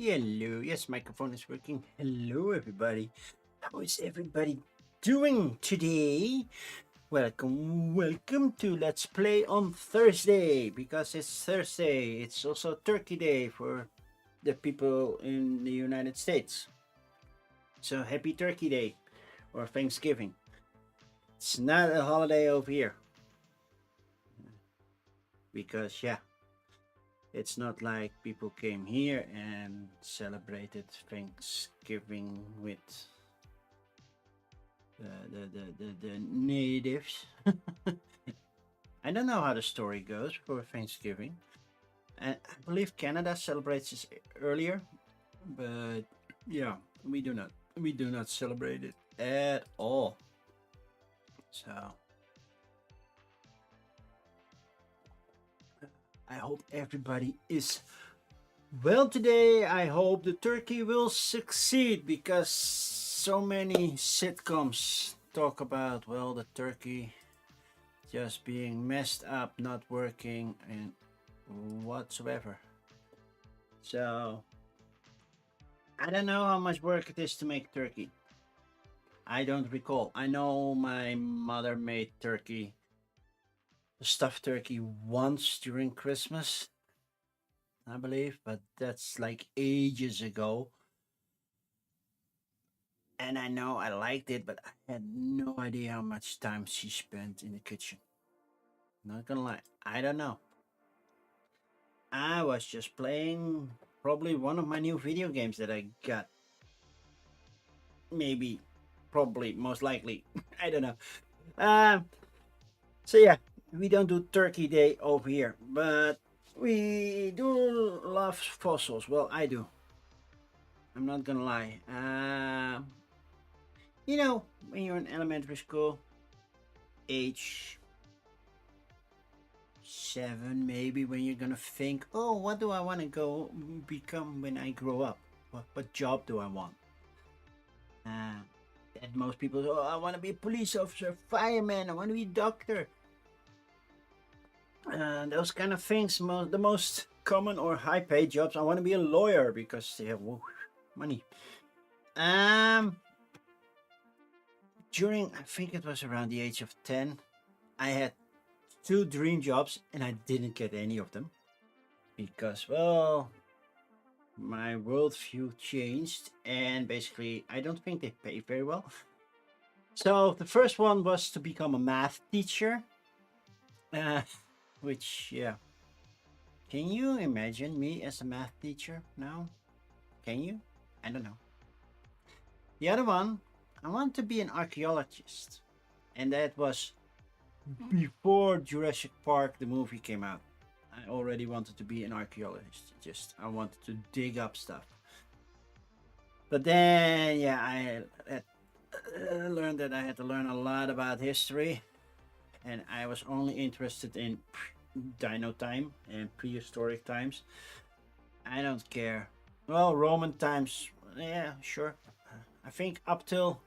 Hello, yes, microphone is working. Hello, everybody. How is everybody doing today? Welcome to Let's Play on Thursday. Because it's Thursday, it's also Turkey Day for the people in the United States. So happy Turkey Day or Thanksgiving. It's not a holiday over here. Because, yeah, it's not like people came here and celebrated Thanksgiving with the natives. I don't know how the story goes for Thanksgiving. And I believe Canada celebrates this earlier, but yeah, we do not celebrate it at all. So I hope everybody is well today. I hope the turkey will succeed because so many sitcoms talk about, well, the turkey just being messed up, not working, and whatsoever. So I don't know how much work it is to make turkey. I don't recall. I know my mother made turkey, stuffed turkey, once during Christmas, I believe, but that's like ages ago. And I know I liked it, but I had no idea how much time she spent in the kitchen. Not gonna lie, I don't know. I was just playing probably one of my new video games that I got. Maybe, probably, most likely. I don't know. So yeah, we don't do Turkey Day over here, but we do love fossils. Well, I do. I'm not gonna lie. When you're in elementary school, age 7 maybe, when you're gonna think, oh, what do I want to go become when I grow up? What job do I want? And most people, oh, I want to be a police officer, fireman, I want to be a doctor. Those kind of things, the most common or high paid jobs. I want to be a lawyer because they have money. During, I think it was around the age of 10, I had 2 dream jobs and I didn't get any of them because, well, my worldview changed and basically I don't think they pay very well. So the first one was to become a math teacher, which, yeah. Can you imagine me as a math teacher now? Can you? I don't know. The other one, I want to be an archaeologist, and that was before Jurassic Park the movie came out. I already wanted to be an archaeologist. I wanted to dig up stuff. But then, yeah, I learned that I had to learn a lot about history, and I was only interested in dino time and prehistoric times. I don't care. Well, Roman times, yeah, sure. I think up till,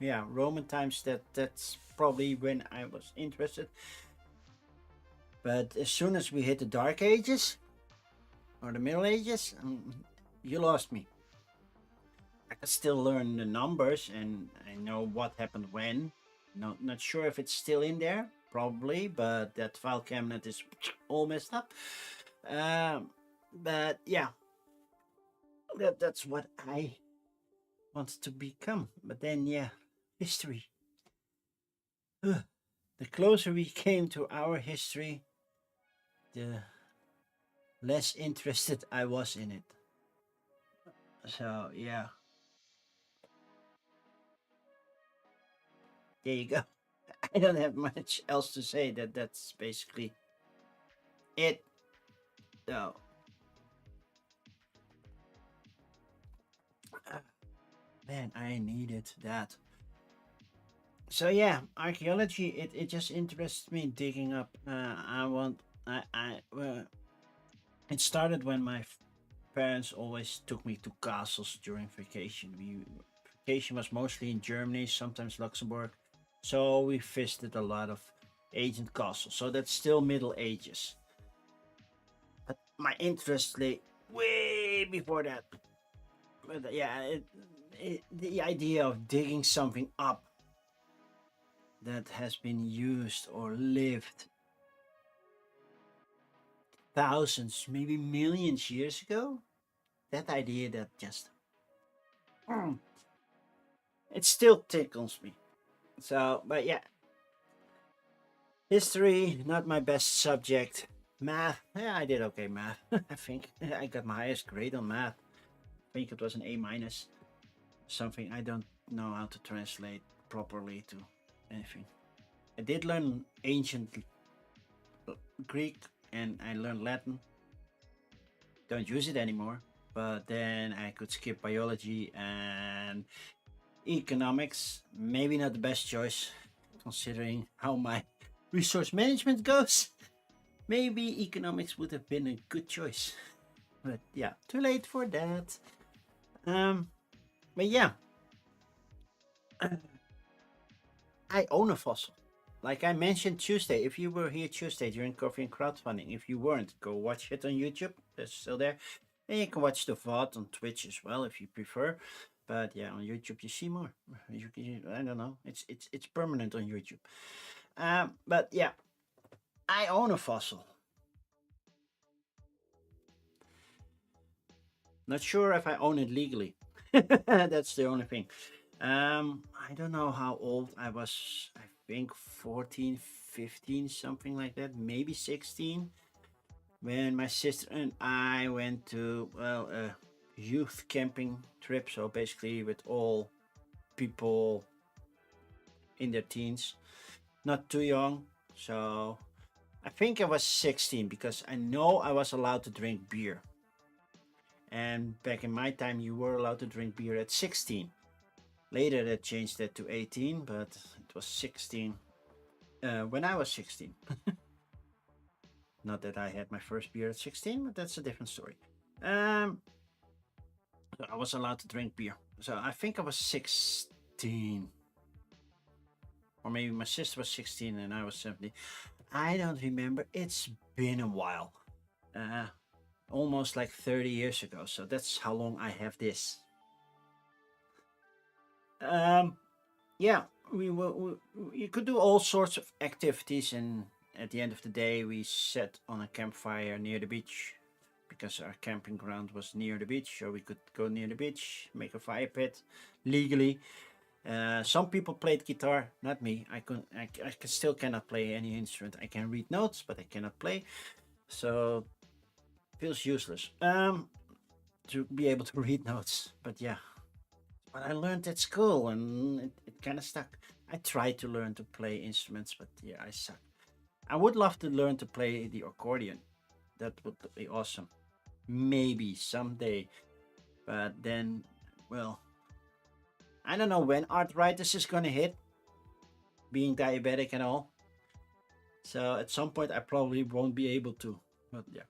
yeah, Roman times, that's probably when I was interested. But as soon as we hit the Dark Ages or the Middle Ages, you lost me. I can still learn the numbers and I know what happened when. Not sure if it's still in there, probably, but that file cabinet is all messed up. But yeah, that's what I wanted to become. But then, yeah, history. Ugh. The closer we came to our history, the less interested I was in it. So yeah, there you go. I don't have much else to say. That's basically it. So man, I needed that. So yeah, archaeology. It just interests me digging up. It started when my parents always took me to castles during vacation. Vacation was mostly in Germany, sometimes Luxembourg. So we visited a lot of ancient castles. So that's still Middle Ages. But my interest lay way before that. But yeah, the idea of digging something up that has been used or lived thousands, maybe millions years ago, that idea that just it still tickles me. So, but yeah, history not my best subject. Math, yeah, I did okay math. I think I got my highest grade on math. I think it was an A minus. Something I don't know how to translate properly to anything. I did learn ancient Greek and I learned Latin. Don't use it anymore. But then I could skip biology and economics. Maybe not the best choice considering how my resource management goes. Maybe economics would have been a good choice. But yeah, too late for that. But yeah, I own a fossil. Like I mentioned Tuesday, if you were here Tuesday during Coffee and Crowdfunding, if you weren't, go watch it on YouTube. It's still there. And you can watch the VOD on Twitch as well if you prefer. But yeah, on YouTube you see more. I don't know. It's permanent on YouTube. But yeah, I own a fossil. Not sure if I own it legally. That's the only thing. I don't know how old I was. I think 14, 15, something like that. Maybe 16. When my sister and I went to, well, a youth camping trip. So basically with all people in their teens. Not too young. So I think I was 16 because I know I was allowed to drink beer. And back in my time, you were allowed to drink beer at 16. Later, they changed that to 18, but it was 16 when I was 16. Not that I had my first beer at 16, but that's a different story. So I was allowed to drink beer. So I think I was 16. Or maybe my sister was 16 and I was 17. I don't remember. It's been a while. Almost like 30 years ago. So that's how long I have this. Yeah, you could do all sorts of activities, and at the end of the day, we sat on a campfire near the beach because our camping ground was near the beach, so we could go near the beach, make a fire pit legally. Some people played guitar, not me. I still cannot play any instrument. I can read notes, but I cannot play, so feels useless. To be able to read notes, but yeah. But I learned at school and it kind of stuck. I tried to learn to play instruments, but yeah, I suck. I would love to learn to play the accordion. That would be awesome. Maybe someday. But then, well, I don't know when arthritis is gonna hit. Being diabetic and all. So at some point I probably won't be able to. But yeah.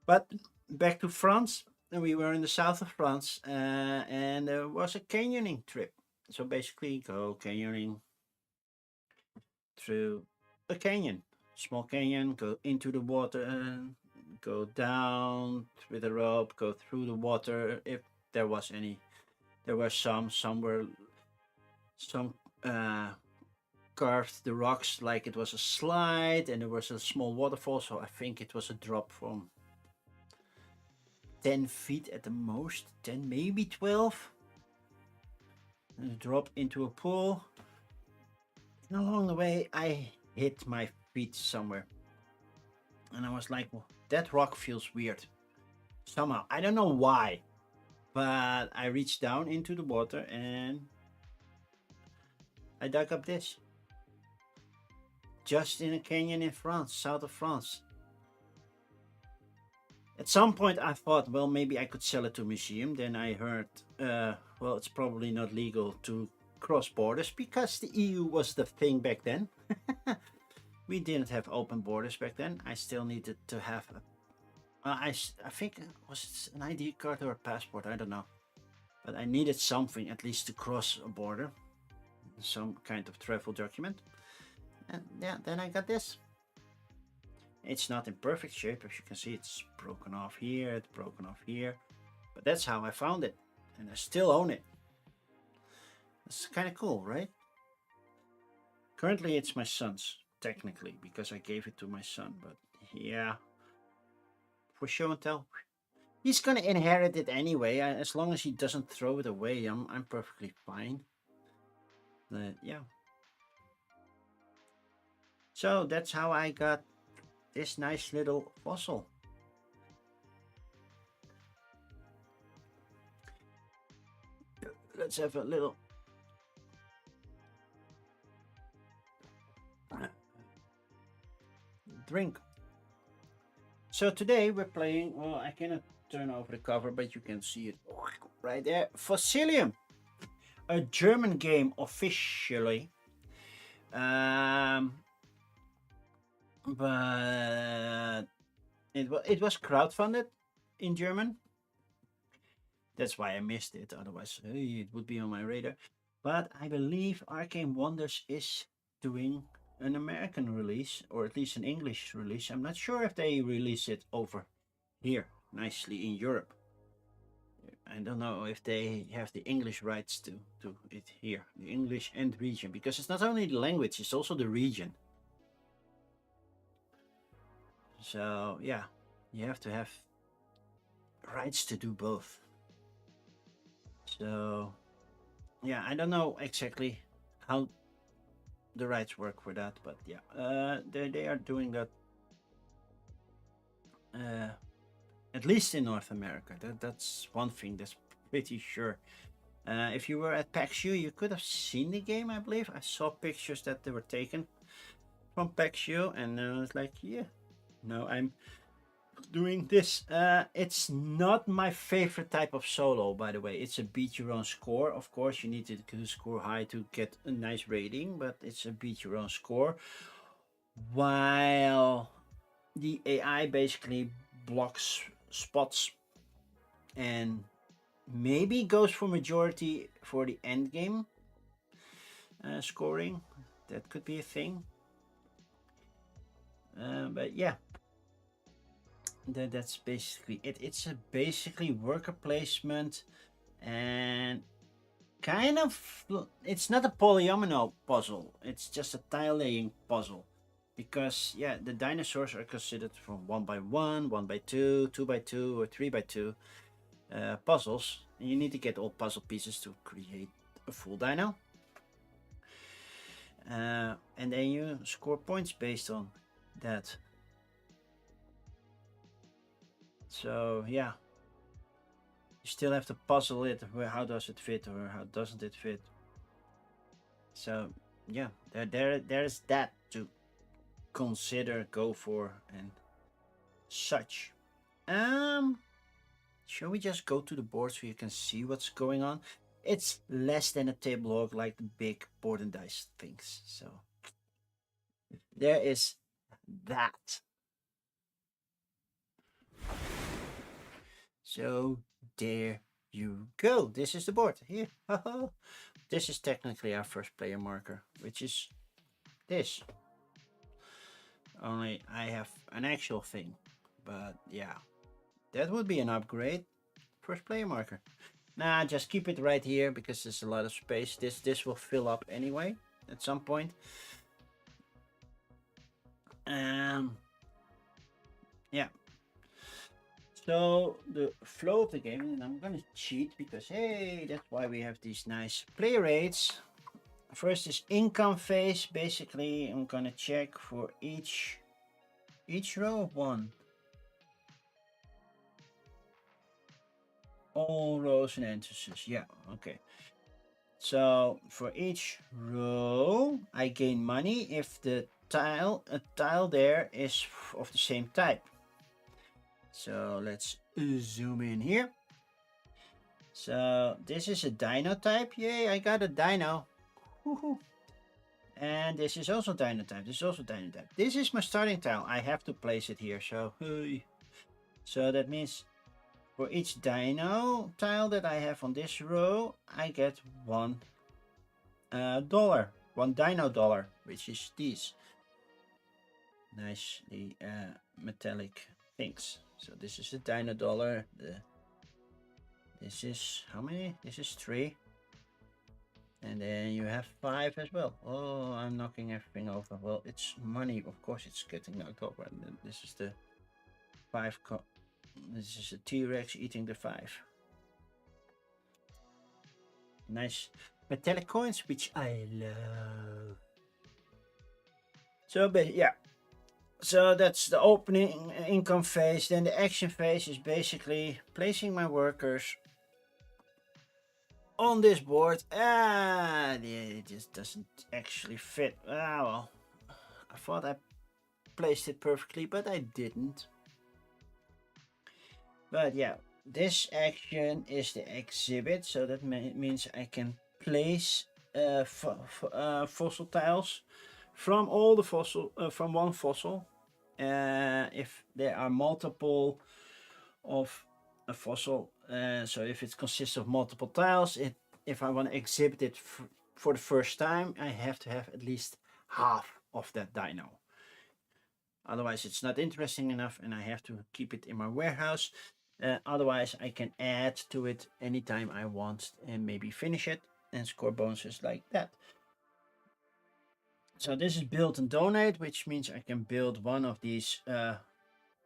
But back to France. We were in the south of France, and there was a canyoning trip. So basically, go canyoning through a canyon, small canyon, go into the water, and go down with a rope, go through the water if there was any. There were some were some carved the rocks like it was a slide, and there was a small waterfall. So I think it was a drop from 10 feet at the most, 10, maybe 12. And drop into a pool. And along the way, I hit my feet somewhere. And I was like, well, that rock feels weird. Somehow. I don't know why. But I reached down into the water and I dug up this. Just in a canyon in France, south of France. At some point I thought, well, maybe I could sell it to a museum. Then I heard, well, it's probably not legal to cross borders because the EU was the thing back then. We didn't have open borders back then. I still needed to have I think it was an ID card or a passport, I don't know. But I needed something at least to cross a border. Some kind of travel document. And yeah, then I got this. It's not in perfect shape, as you can see. It's broken off here, it's broken off here. But that's how I found it, and I still own it. It's kind of cool, right? Currently, it's my son's, technically, because I gave it to my son. But yeah, for show and tell, he's gonna inherit it anyway. As long as he doesn't throw it away, I'm perfectly fine. Yeah. So that's how I got this nice little fossil. Let's have a little drink. So today we're playing, well, I cannot turn over the cover, but you can see it right there. Fossilium, a German game officially. But it was crowdfunded in German. That's why I missed it. Otherwise, it would be on my radar. But I believe Arcane Wonders is doing an American release, or at least an English release. I'm not sure if they release it over here nicely in Europe. I don't know if they have the English rights to it here, the English and region, because it's not only the language, it's also the region. So yeah, you have to have rights to do both. So yeah, I don't know exactly how the rights work for that, but yeah, they are doing that. At least in North America, that's one thing that's pretty sure. If you were at PAX U, you could have seen the game. I believe I saw pictures that they were taken from PAX U, and I was like, yeah, no, I'm doing this. It's not my favorite type of solo, by the way. It's a beat your own score. Of course, you need to score high to get a nice rating, but it's a beat your own score. While the AI basically blocks spots and maybe goes for majority for the end game scoring. That could be a thing. But yeah, that's basically it. It's a basically worker placement and kind of, it's not a polyomino puzzle. It's just a tile laying puzzle. Because yeah, the dinosaurs are considered from 1x1, 1x2, 2x2, or 3x2 puzzles. And you need to get all puzzle pieces to create a full dino. And then you score points based on that. So yeah, you still have to puzzle it. How does it fit or how doesn't it fit? So yeah, there's that to consider, go for, and such. Shall we just go to the board so you can see what's going on? It's less than a table log, like the big board and dice things. So there is that. So there you go. This is the board here. This is technically our first player marker, which is this. Only I have an actual thing, but yeah, that would be an upgrade. First player marker. Nah, just keep it right here because there's a lot of space. This will fill up anyway at some point. Yeah. So the flow of the game, and I'm gonna cheat because hey, that's why we have these nice play rates. First is income phase. Basically, I'm gonna check for each row of one. All rows and entrances. Yeah, okay. So for each row, I gain money if a tile there is of the same type. So let's zoom in here. So this is a dino type. Yay, I got a dino. Woohoo. And this is also dino type. This is also dino type. This is my starting tile. I have to place it here. So that means for each dino tile that I have on this row, I get $1, $1 dino dollar, which is these nicely metallic things. So this is a dino dollar. This is how many? This is 3. And then you have 5 as well. Oh, I'm knocking everything over. Well, it's money. Of course it's getting knocked over. And then this is the 5. This is a T-Rex eating the 5. Nice metallic coins, which I love. So, but yeah. So that's the opening income phase. Then the action phase is basically placing my workers on this board. It just doesn't actually fit. Well, I thought I placed it perfectly, but I didn't. But yeah, this action is the exhibit, so that means I can place fossil tiles from all the from one fossil. If there are multiple of a fossil, so if it consists of multiple tiles, if I want to exhibit it for the first time, I have to have at least half of that dino. Otherwise it's not interesting enough and I have to keep it in my warehouse. Otherwise I can add to it anytime I want and maybe finish it and score bonuses like that. So this is build and donate, which means I can build one of these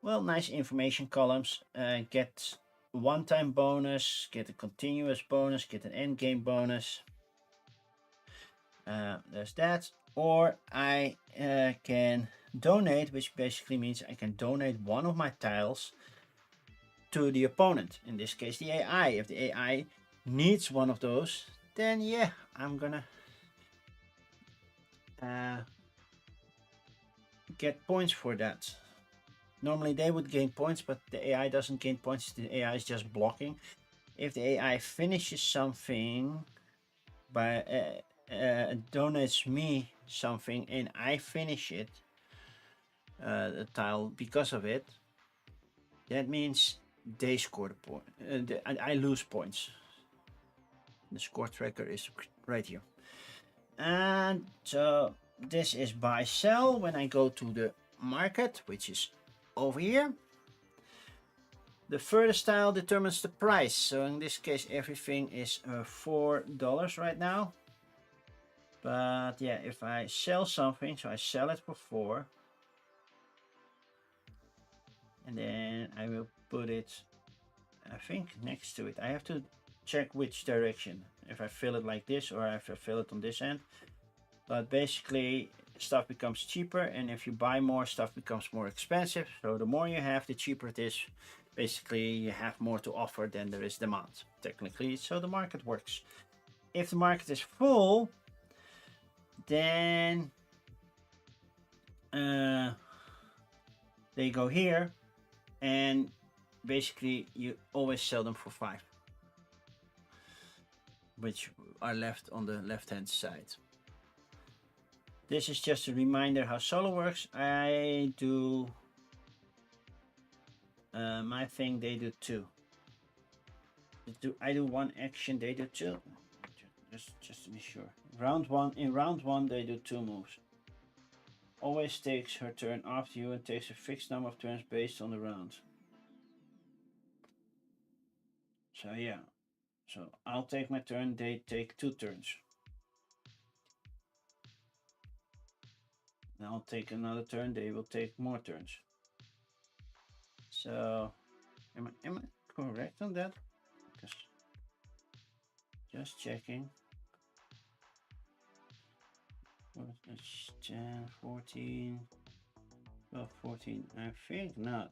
well, nice information columns, get one-time bonus, get a continuous bonus, get an end game bonus. There's that. Or I can donate, which basically means I can donate one of my tiles to the opponent, in this case the AI. If the AI needs one of those, then yeah, I'm gonna get points for that. Normally they would gain points, but the AI doesn't gain points. The AI is just blocking. If the AI finishes something by donates me something and I finish it, the tile because of it, that means they score the point. I lose points. The score tracker is right here. And so this is buy sell. When I go to the market, which is over here, the furthest tile determines the price. So in this case everything is $4 right now. But yeah, if I sell something, so I sell it for 4, and then I will put it, I think, next to it. I have to check which direction, if I fill it like this or if I fill it on this end. But basically stuff becomes cheaper, and if you buy more, stuff becomes more expensive. So the more you have, the cheaper it is. Basically you have more to offer than there is demand, technically. So the market works. If the market is full, then they go here, and basically you always sell them for 5, which are left on the left hand side. This is just a reminder how solo works. I do my thing, they do 2. I do 1 action, they do 2. Just to be sure. In round 1 they do 2 moves. Always takes her turn after you and takes a fixed number of turns based on the round. So yeah, so I'll take my turn, they take 2 turns. Then I'll take another turn, they will take more turns. So am I correct on that? Because just checking. 10, 14, 12, 14. I think not.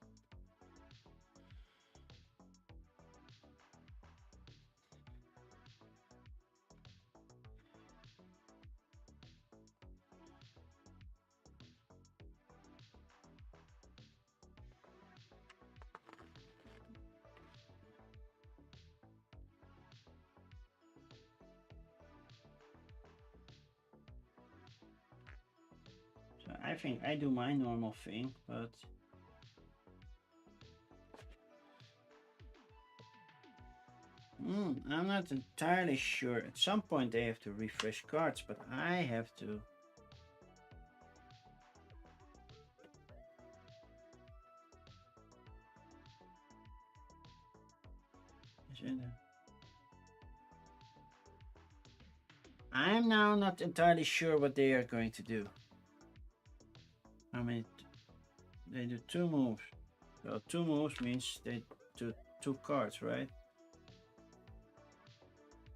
So I think I do my normal thing, but I'm not entirely sure. At some point they have to refresh cards, but I have to. Is it? I'm now not entirely sure what they are going to do. I mean, they do 2 moves. So 2 moves means they do 2 cards, right?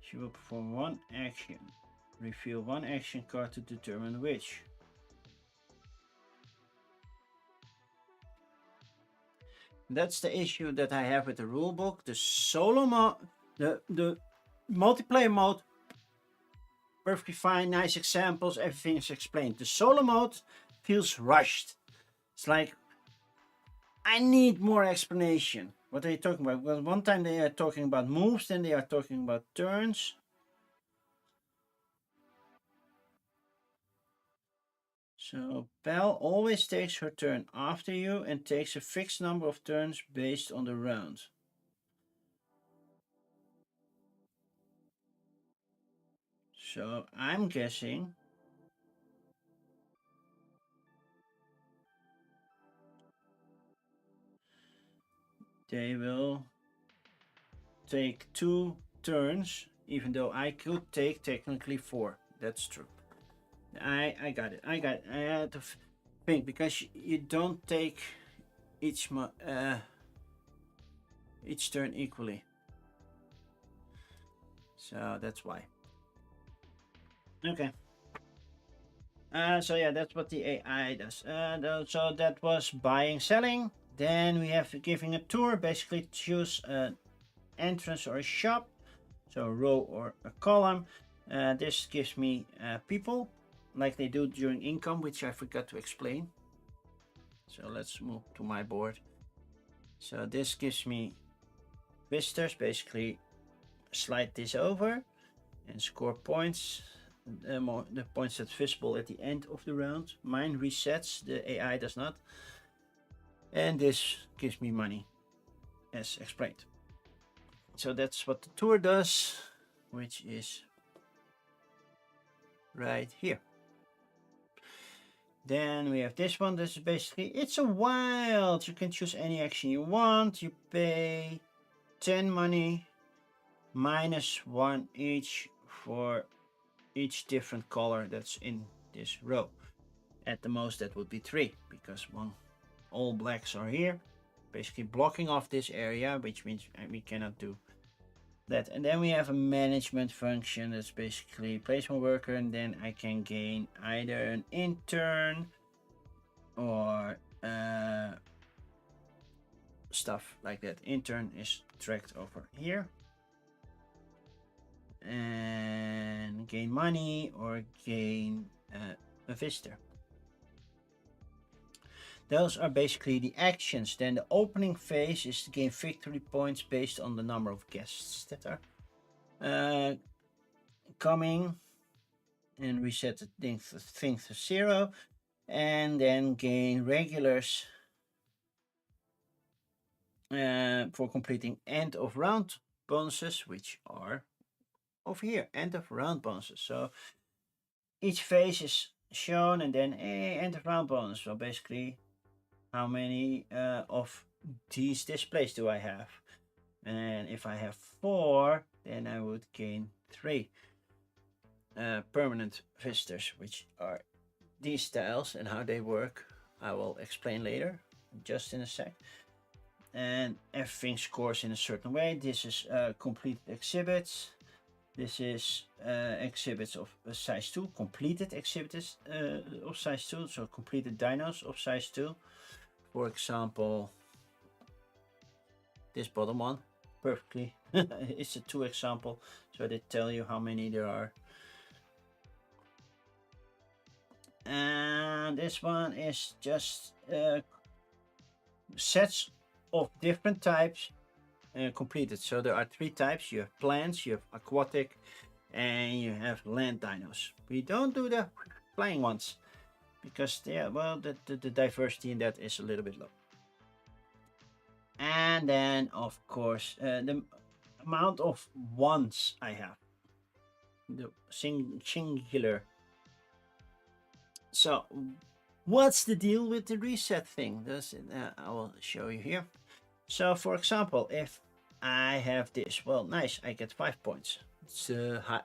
She will perform 1 action. Reveal 1 action card to determine which. That's the issue that I have with the rulebook. The solo mode, the multiplayer mode, perfectly fine, nice examples, everything is explained. The solo mode feels rushed. It's like, I need more explanation. What are you talking about? Well, one time they are talking about moves, then they are talking about turns. So Belle always takes her turn after you and takes a fixed number of turns based on the round. So I'm guessing they will take 2 turns, even though I could take technically 4. That's true. I got it. I had to think, because you don't take each turn equally. So that's why. Okay. So yeah, that's what the AI does. So that was buying, selling. Then we have giving a tour. Basically, choose an entrance or a shop. So a row or a column. This gives me people, like they do during income, which I forgot to explain. So let's move to my board. So this gives me visitors. Basically, slide this over and score points. The points that's visible at the end of the round. Mine resets, the AI does not. And this gives me money, as explained. So that's what the tour does, which is right here. Then we have this one. This is basically, it's a wild. You can choose any action you want. You pay 10 money, -1 each for each different color that's in this row. At the most, that would be 3, because all blacks are here, basically blocking off this area, which means we cannot do that. And then we have a management function that's basically placement worker, and then I can gain either an intern or stuff like that. Intern is tracked over here. And gain money or gain a visitor. Those are basically the actions. Then the opening phase is to gain victory points based on the number of guests that are coming, and reset the thing to 0, and then gain regulars for completing end of round bonuses, which are over here, end of round bonuses. So each phase is shown, and then end of round bonus. So basically, how many of these displays do I have? And if I have 4, then I would gain 3 permanent visitors, which are these tiles, and how they work I will explain later, just in a sec. And everything scores in a certain way. This is completed exhibits. This is exhibits of size 2, completed exhibits of size 2, so completed dinos of size 2. For example, this bottom one, perfectly. It's a 2 example, so they tell you how many there are. And this one is just sets of different types completed. So there are 3 types. You have plants, you have aquatic, and you have land dinos. We don't do the flying ones, because the diversity in that is a little bit low. And then of course the amount of ones I have, the singular. So what's the deal with the reset thing? I will show you here. So for example, if I have this, well, nice, I get 5 points. It's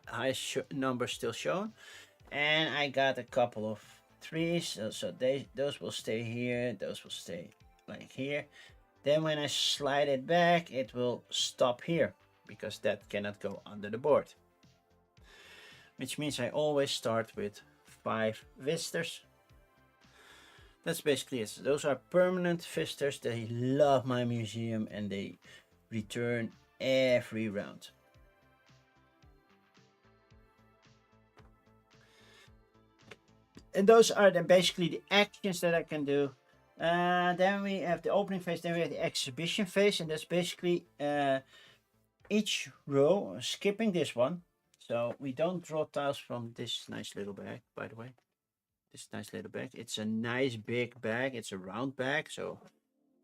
highest number still shown. And I got a couple of threes, so those will stay here, those will stay like here. Then when I slide it back, it will stop here because that cannot go under the board. Which means I always start with 5 visitors. That's basically it. So those are permanent visitors. They love my museum and they return every round. And those are then basically the actions that I can do. Then we have the opening phase, then we have the exhibition phase, and that's basically each row, skipping this one. So we don't draw tiles from this nice little bag, by the way. This nice little bag. It's a nice big bag. It's a round bag, so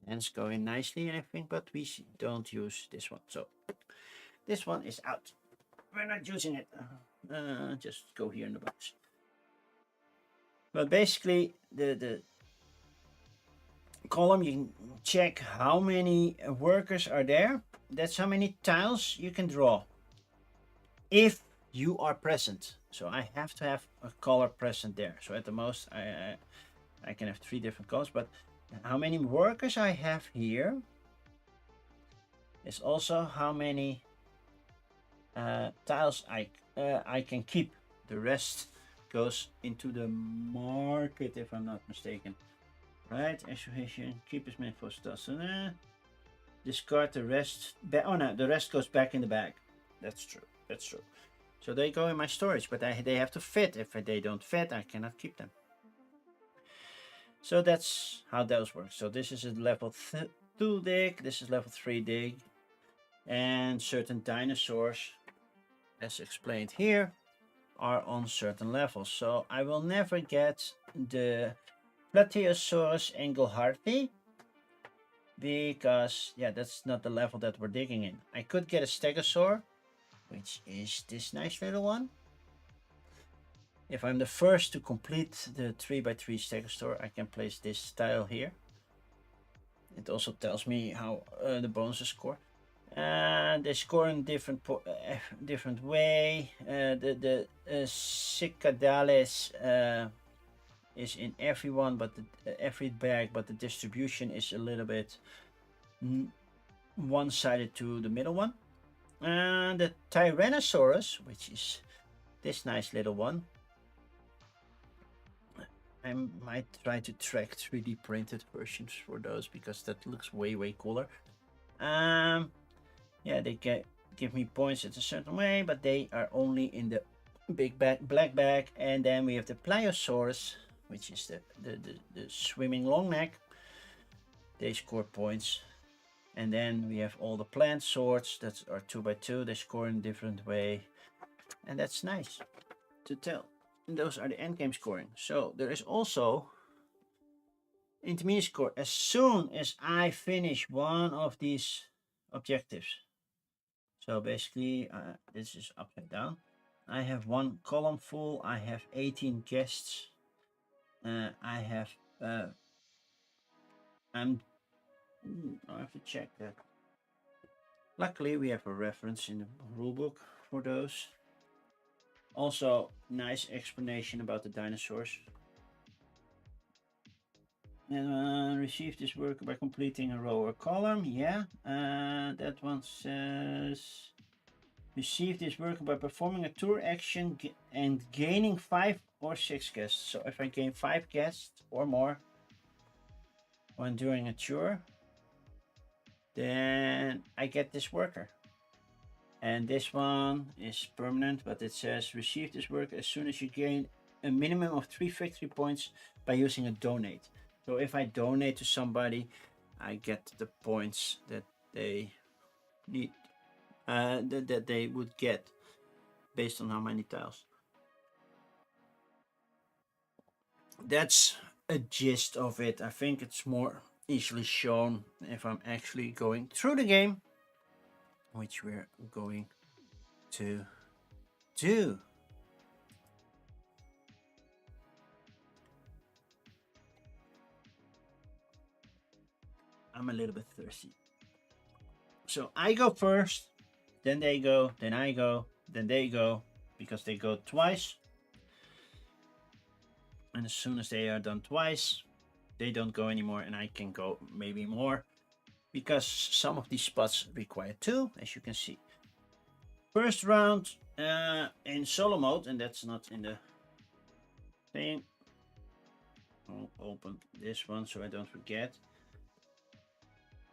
hands go in nicely and everything, but we don't use this one. So this one is out. We're not using it. Just go here in the box. But basically, the column, you can check how many workers are there. That's how many tiles you can draw if you are present. So I have to have a color present there. So at the most I can have 3 different colors, but how many workers I have here is also how many tiles I can keep. The rest goes into the market, if I'm not mistaken. Right, exhibition, keep as many for stuff. So discard the rest. Oh no, the rest goes back in the bag. That's true. That's true. So they go in my storage, but they have to fit. If they don't fit, I cannot keep them. So that's how those work. So this is a level 2 dig. This is level 3 dig. And certain dinosaurs, as explained here, are on certain levels. So I will never get the Plateosaurus Engelharti because, yeah, that's not the level that we're digging in. I could get a Stegosaur, which is this nice little one. If I'm the first to complete the 3x3 Stegosaur, I can place this tile here. It also tells me how the bonuses score. They score in different way. The Cicadales is in everyone, but every bag, but the distribution is a little bit one-sided to the middle one. And the Tyrannosaurus, which is this nice little one. I might try to track 3D printed versions for those because that looks way cooler. Yeah, they give me points in a certain way, but they are only in the big bag, black bag. And then we have the Pliosaurus, which is the swimming long neck. They score points. And then we have all the plant swords that are 2x2. They score in a different way. And that's nice to tell. And those are the endgame scoring. So there is also intermediate score. As soon as I finish one of these objectives. So basically, this is upside down. I have one column full. I have 18 guests. I have. I have to check that. Luckily, we have a reference in the rulebook for those. Also, nice explanation about the dinosaurs. And receive this work by completing a row or column. Yeah, that one says receive this work by performing a tour action and gaining 5 or 6 guests. So if I gain 5 guests or more when doing a tour, then I get this worker. And this one is permanent, but it says receive this work as soon as you gain a minimum of 3 victory points by using a donate. So if I donate to somebody, I get the points that they need, that they would get based on how many tiles. That's a gist of it. I think it's more easily shown if I'm actually going through the game, which we're going to do. I'm a little bit thirsty. So I go first, then they go, then I go, then they go, because they go twice. And as soon as they are done twice, they don't go anymore, and I can go maybe more, because some of these spots require two, as you can see. First round in solo mode, and that's not in the thing. I'll open this one so I don't forget.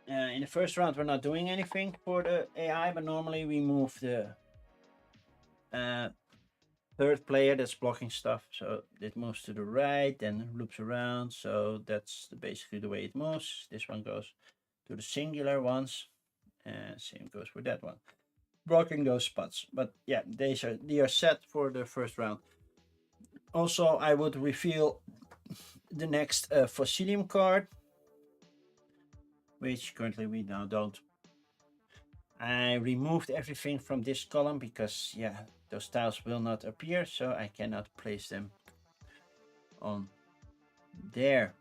In the first round, we're not doing anything for the AI, but normally we move the third player that's blocking stuff. So it moves to the right and loops around. So that's basically the way it moves. This one goes to the singular ones, and same goes for that one. Blocking those spots. But yeah, they are set for the first round. Also, I would reveal the next Fossilium card, which currently we now don't. I removed everything from this column because, yeah, those tiles will not appear, so I cannot place them on there.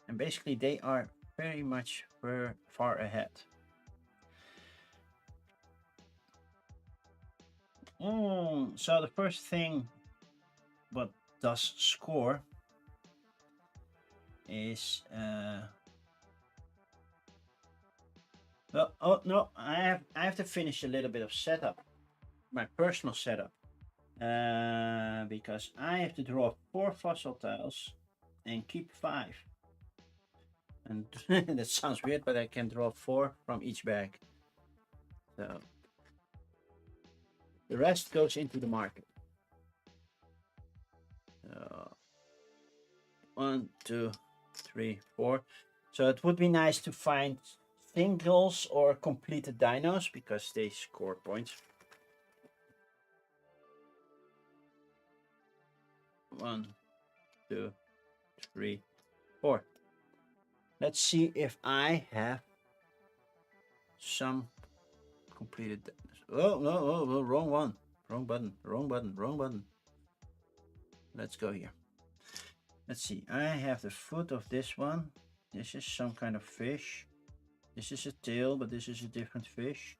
And basically they are very much far ahead. So the first thing what does score is well, oh no, I have to finish a little bit of setup, my personal setup, because I have to draw 4 fossil tiles and keep 5. And that sounds weird, but I can draw 4 from each bag. So the rest goes into the market. So 1, 2, 3, 4. So it would be nice to find singles or completed dinos because they score points. 1, 2, 3, 4. Let's see if I have some completed dinos. Oh, no, wrong one. Wrong button. Let's go here. Let's see. I have the foot of this one. This is some kind of fish. This is a tail, but this is a different fish.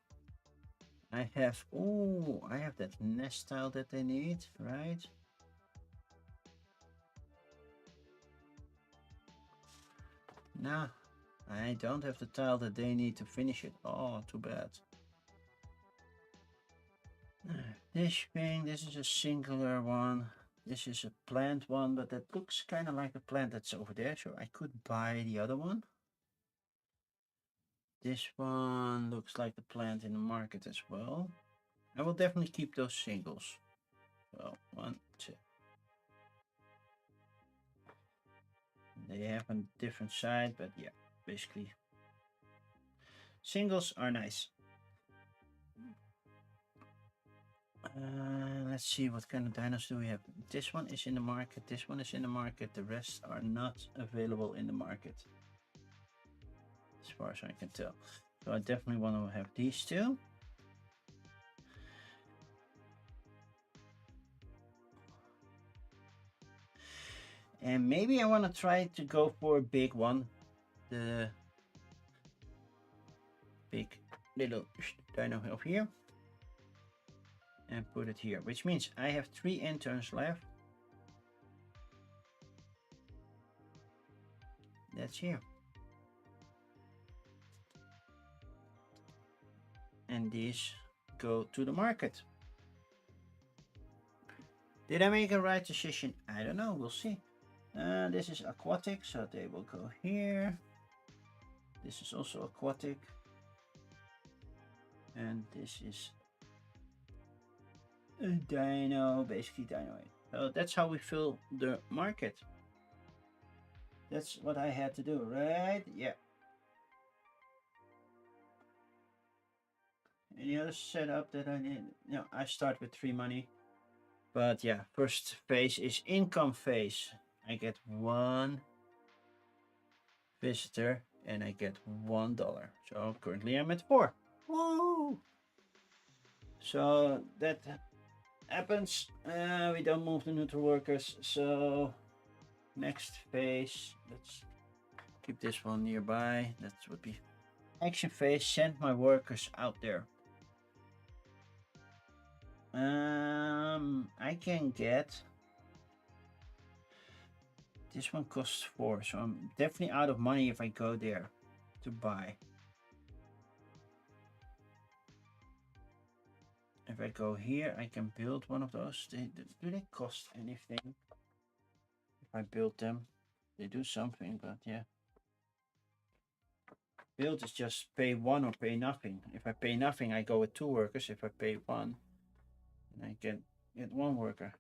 I have that nest tile that they need, right? No, I don't have the tile that they need to finish it. Oh, too bad. This thing, this is a singular one. This is a plant one, but that looks kind of like the plant that's over there, so I could buy the other one. This one looks like the plant in the market as well. I will definitely keep those singles. So 1, 2. They have a different side, but yeah, basically singles are nice. Let's see, what kind of dinos do we have? This one is in the market, this one is in the market, the rest are not available in the market, as far as I can tell. So I definitely want to have these two. And maybe I want to try to go for a big one. The big little dino over here. And put it here, which means I have 3 interns left. That's here. And these go to the market. Did I make a right decision? I don't know, we'll see. This is aquatic, so they will go here. This is also aquatic. And this is a dino, basically dino. So that's how we fill the market. That's what I had to do, right? Yeah. Any other setup that I need? No, I start with 3 money. But yeah, first phase is income phase. I get 1 visitor and I get $1. So currently I'm at 4. Woo! So that happens. We don't move the neutral workers. So next phase, let's keep this one nearby. That would be action phase. Send my workers out there. I can get... This one costs 4, so I'm definitely out of money if I go there to buy. If I go here, I can build one of those. Do they cost anything? If I build them, they do something, but yeah. Build is just pay 1 or pay nothing. If I pay nothing, I go with 2 workers. If I pay 1, then I can get 1 worker.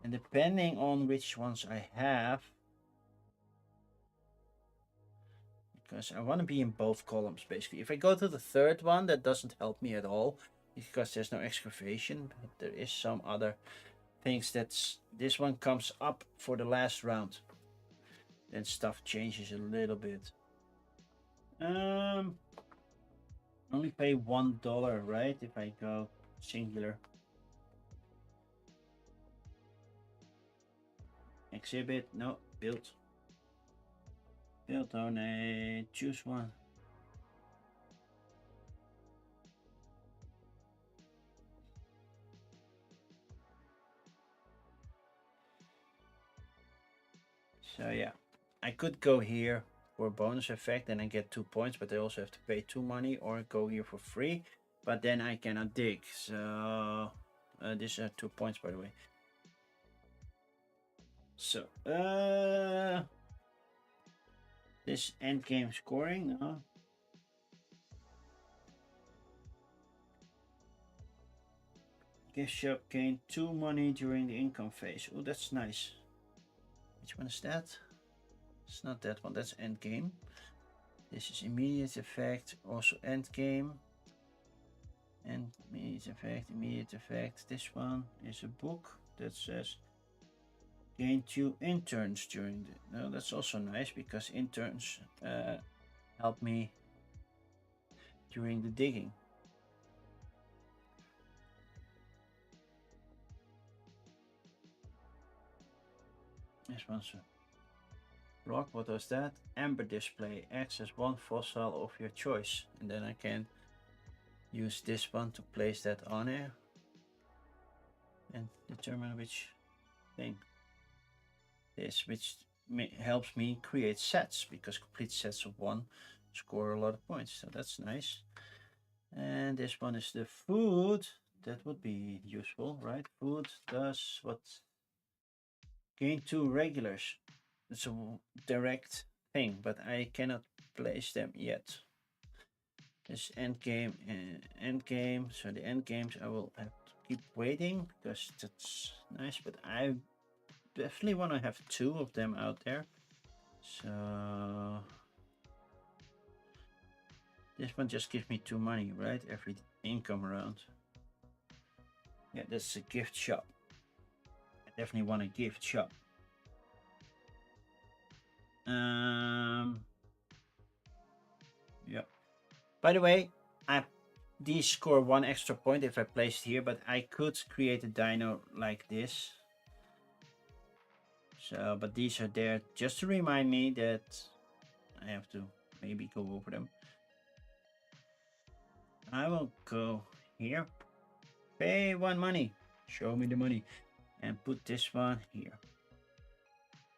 And depending on which ones I have, because I want to be in both columns basically. If I go to the 3rd one, that doesn't help me at all because there's no excavation. But there is some other things that's... This one comes up for the last round. Then stuff changes a little bit. Only pay $1, right? If I go singular. Exhibit, no, build. Build, donate, choose one. So yeah, I could go here for a bonus effect and I get 2 points, but I also have to pay 2 money, or go here for free, but then I cannot dig. So these are 2 points, by the way. So this end game scoring, no. Gift shop gain 2 money during the income phase. Oh, that's nice. Which one is that? It's not that one, that's end game. This is immediate effect, also end game. And immediate effect. This one is a book that says gain 2 interns during the... No, that's also nice because interns help me during the digging. This one's a block. What was that? Amber display. Access 1 fossil of your choice. And then I can use this one to place that on here and determine which thing. This, which helps me create sets, because complete sets of 1 score a lot of points, so that's nice. And this one is the food. That would be useful, right? Food does what? Gain 2 regulars. It's a direct thing, but I cannot place them yet. This end game and end game. So the end games I will have to keep waiting because that's nice, but I definitely want to have 2 of them out there. So this one just gives me 2 money, right? Every income round. Yeah, that's a gift shop. I definitely want a gift shop. Yeah. By the way, these score 1 extra point if I placed here, but I could create a dino like this. So, but these are there just to remind me that I have to maybe go over them. I will go here, pay 1 money, show me the money, and put this one here.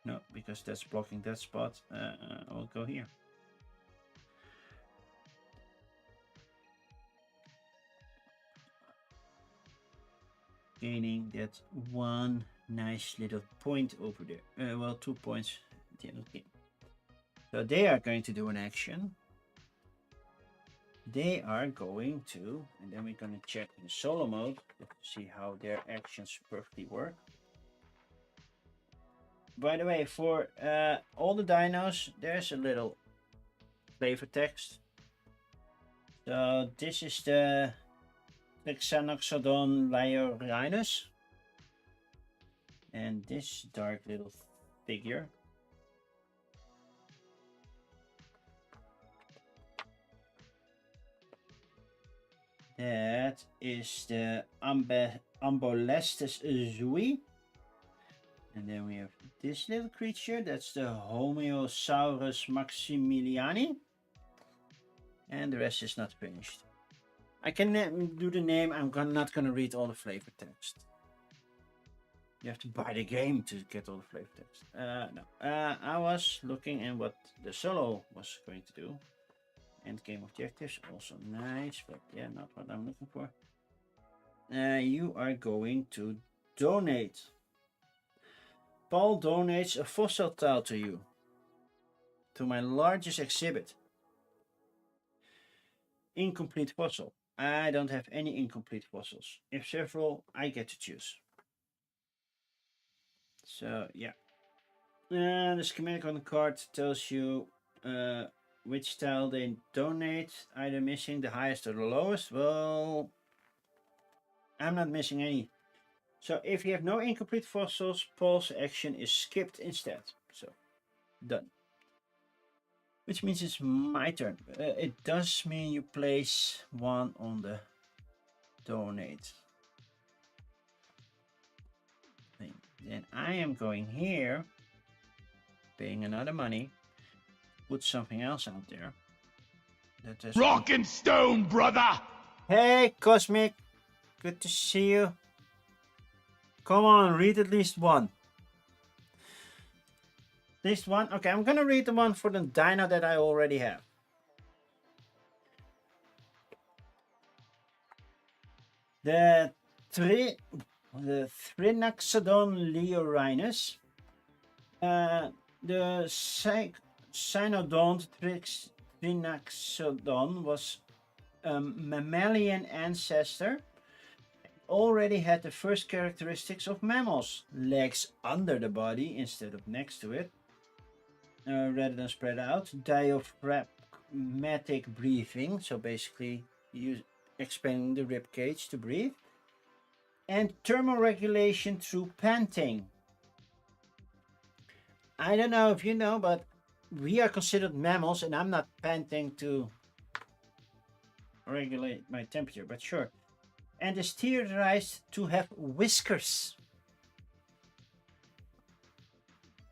No, because that's blocking that spot. I will go here. Gaining that 1 nice little point over there. Well, 2 points at the end of the game. So they are going to do an action. They are going to, and then we're going to check in solo mode to see how their actions perfectly work. By the way, for all the dinos, there's a little flavor text. So this is the Xenoxodon Liorinus. And this dark little figure. That is the Ambolestes zui. And then we have this little creature. That's the Homosaurus maximiliani. And the rest is not finished. I can do the name. Not gonna read all the flavor text. You have to buy the game to get all the flavor text. No. I was looking in what the solo was going to do. End game objectives, also nice, but yeah, not what I'm looking for. You are going to donate. Paul donates a fossil tile to you. To my largest exhibit. Incomplete fossil. I don't have any incomplete fossils. If several, I get to choose. So yeah. The schematic on the card tells you which tile they donate, either missing the highest or the lowest. Well, I'm not missing any. So if you have no incomplete fossils, Paul's action is skipped instead. So, done. Which means it's my turn. It does mean you place one on the donate thing. Then I am going here, paying another money, put something else out there. That is Rock and stone, brother! Hey, Cosmic. Good to see you. Come on, read at least one. At least one? Okay, I'm gonna read the one for the dino that I already have. The Thrinaxodon leorinus. The Cynodont Thrinaxodon was a mammalian ancestor. Already had the first characteristics of mammals. Legs under the body instead of next to it. Rather than spread out. Diaphragmatic breathing. So basically you expanding the rib cage to breathe. And thermoregulation through panting. I don't know if you know, but we are considered mammals and I'm not panting to regulate my temperature, but sure. And is theorized to have whiskers.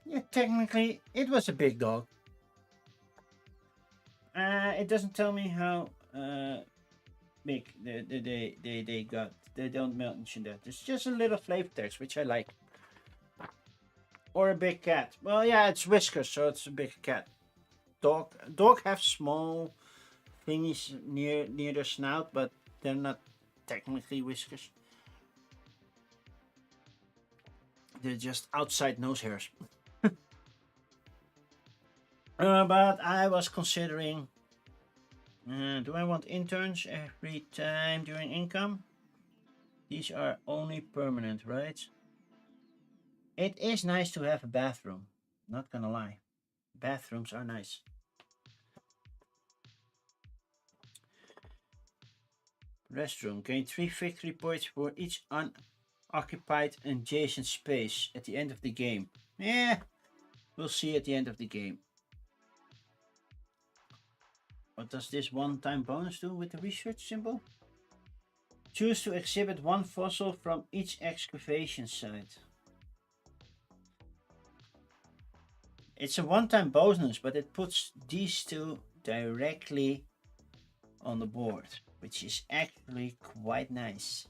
Yeah, technically, it was a big dog. It doesn't tell me how big they got. They don't mention that. It's just a little flavor text, which I like. Or a big cat. Well, yeah, it's whiskers, so it's a big cat. Dog have small thingies near their snout, but they're not technically whiskers. They're just outside nose hairs. But I was considering, do I want interns every time during income? These are only permanent, right? It is nice to have a bathroom, not gonna lie. Bathrooms are nice. Restroom. Gain 3 victory points for each unoccupied adjacent space at the end of the game. Yeah, we'll see at the end of the game. What does this one-time bonus do with the research symbol? Choose to exhibit one fossil from each excavation site. It's a one-time bonus, but it puts these two directly on the board, which is actually quite nice.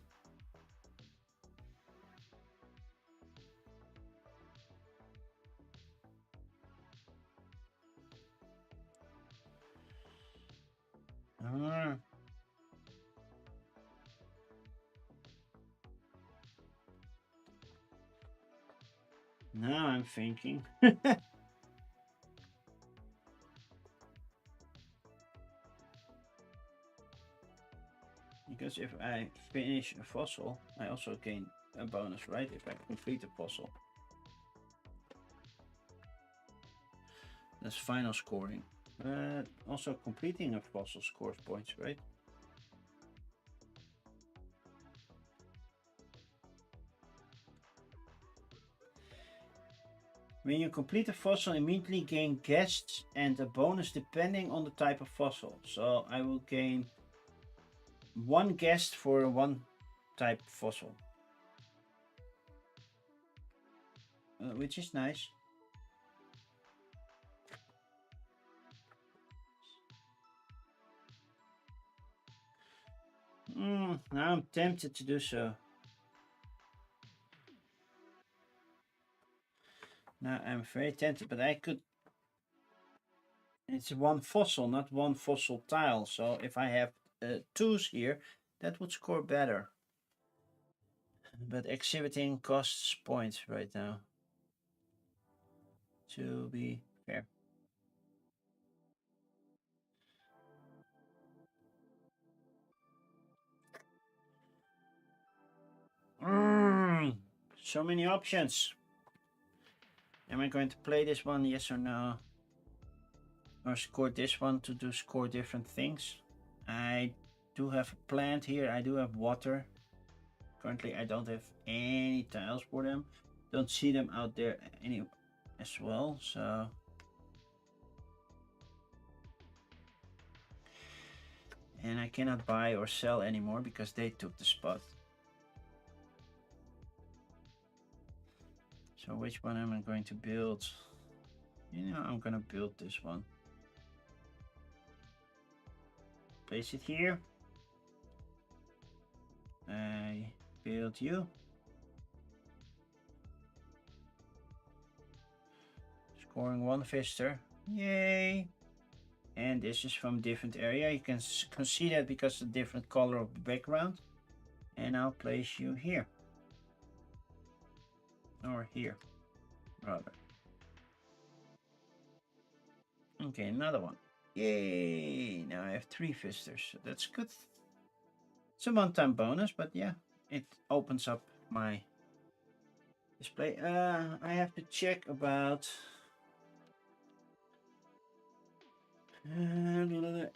Now I'm thinking. Because if I finish a fossil, I also gain a bonus, right? If I complete a fossil. That's final scoring. But also completing a fossil scores points, right? When you complete a fossil, immediately gain guests and a bonus depending on the type of fossil. So I will gain one guest for one type fossil. Which is nice. tempted to do so. Now I'm very tempted, but I could. It's one fossil, not one fossil tile. So if I have twos here, that would score better. But exhibiting costs points right now. To be fair. So many options. Am I going to play this one, yes or no? Or score this one to score different things? I do have a plant here. I do have water. Currently, I don't have any tiles for them. Don't see them out there any as well. So and I cannot buy or sell anymore because they took the spot. So which one am I going to build? You know, I'm gonna build this one. Place it here. I build you. Scoring one visitor. Yay! And this is from different area. You can see that because of the different color of the background. And I'll place you here. Or here, rather. Okay, another one. Yay! Now I have 3 visitors. So that's good. It's a one-time bonus, but yeah, it opens up my display. I have to check about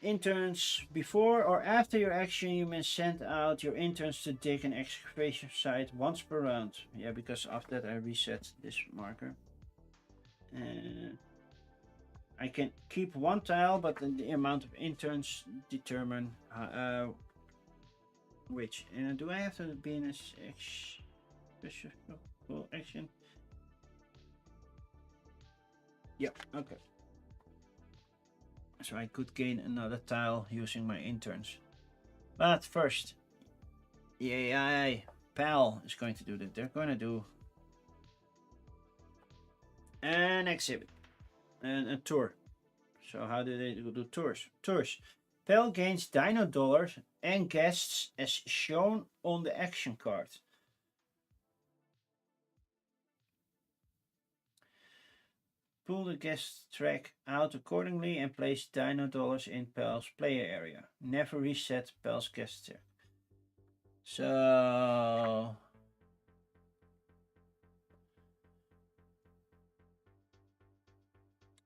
interns. Before or after your action, you may send out your interns to dig an excavation site once per round. Yeah, because after that I reset this marker. I can keep one tile, but the amount of interns determine which. And do I have to be in a special action? Yeah, okay. So I could gain another tile using my interns. But first, the AI pal is going to do that. They're going to do an exhibit and a tour. So how do they do tours? Tours. Pal gains dino dollars and guests as shown on the action card. Pull the guest track out accordingly and place dino dollars in Pal's player area. Never reset Pal's guest track. So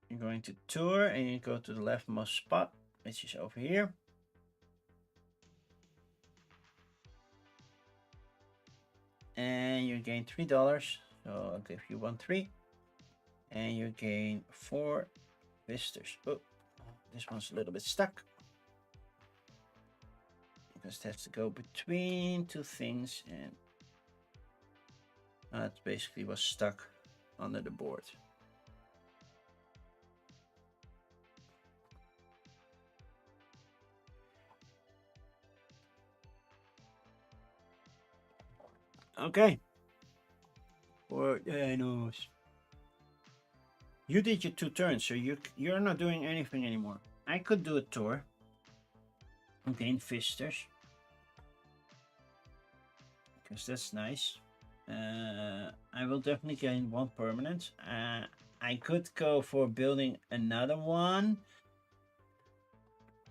you're going to tour and you go to the leftmost spot, which is over here. And you gain $3. So I'll give you 1-3. And you gain 4 visitors. Oh, this one's a little bit stuck. Because it has to go between 2 things, and it basically was stuck under the board. Okay. 4 dinos. You did your 2 turns, so you're not doing anything anymore. I could do a tour. Gain visitors. Because that's nice. I will definitely gain 1 permanent. I could go for building another one.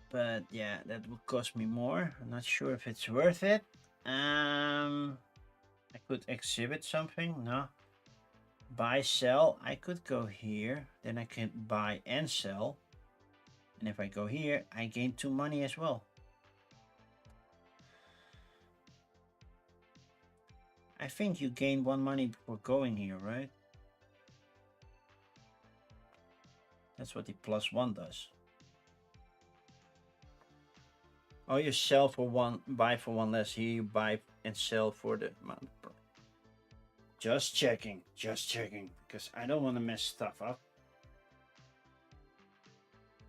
But yeah, that will cost me more. I'm not sure if it's worth it. I could exhibit something. No. Buy, sell. I could go here. Then I can buy and sell. And if I go here, I gain 2 money as well. I think you gain 1 money before going here, right? That's what the +1 does. Oh, you sell for 1, buy for 1 less. Here you buy and sell for the amount. Just checking, because I don't want to mess stuff up.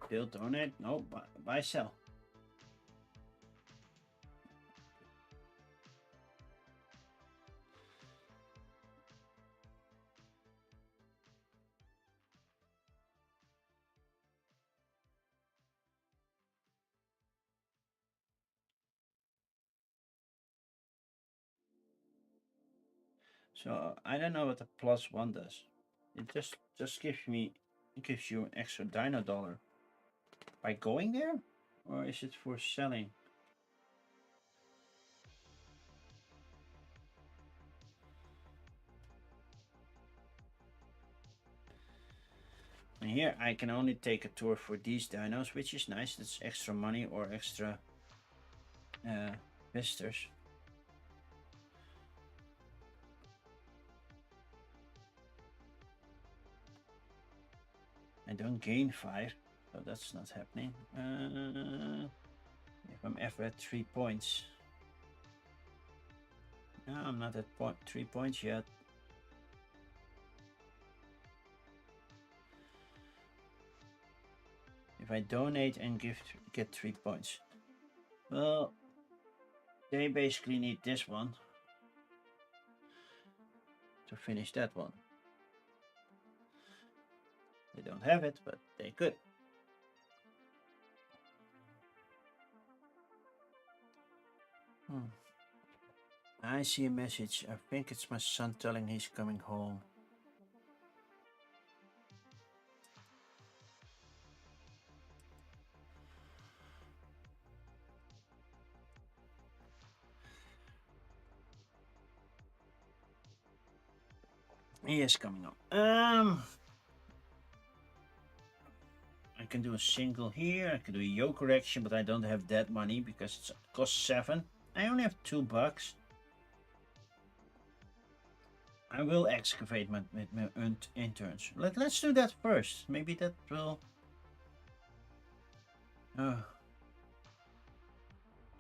Build, donate, no, buy, sell. So I don't know what the +1 does. It just gives you an extra dino dollar by going there, or is it for selling? And here I can only take a tour for these dinos, which is nice. That's extra money or extra visitors. I don't gain 5, so that's not happening. If I'm ever at 3 points. No, I'm not at 3 points yet. If I donate and get 3 points. Well, they basically need this one to finish that one. They don't have it, but they could. I see a message. I think it's my son telling he's coming home. He is coming home. I can do a single here. I can do a yoke correction, but I don't have that money because it costs 7. I only have $2. I will excavate my interns. Let's do that first. Maybe that will. I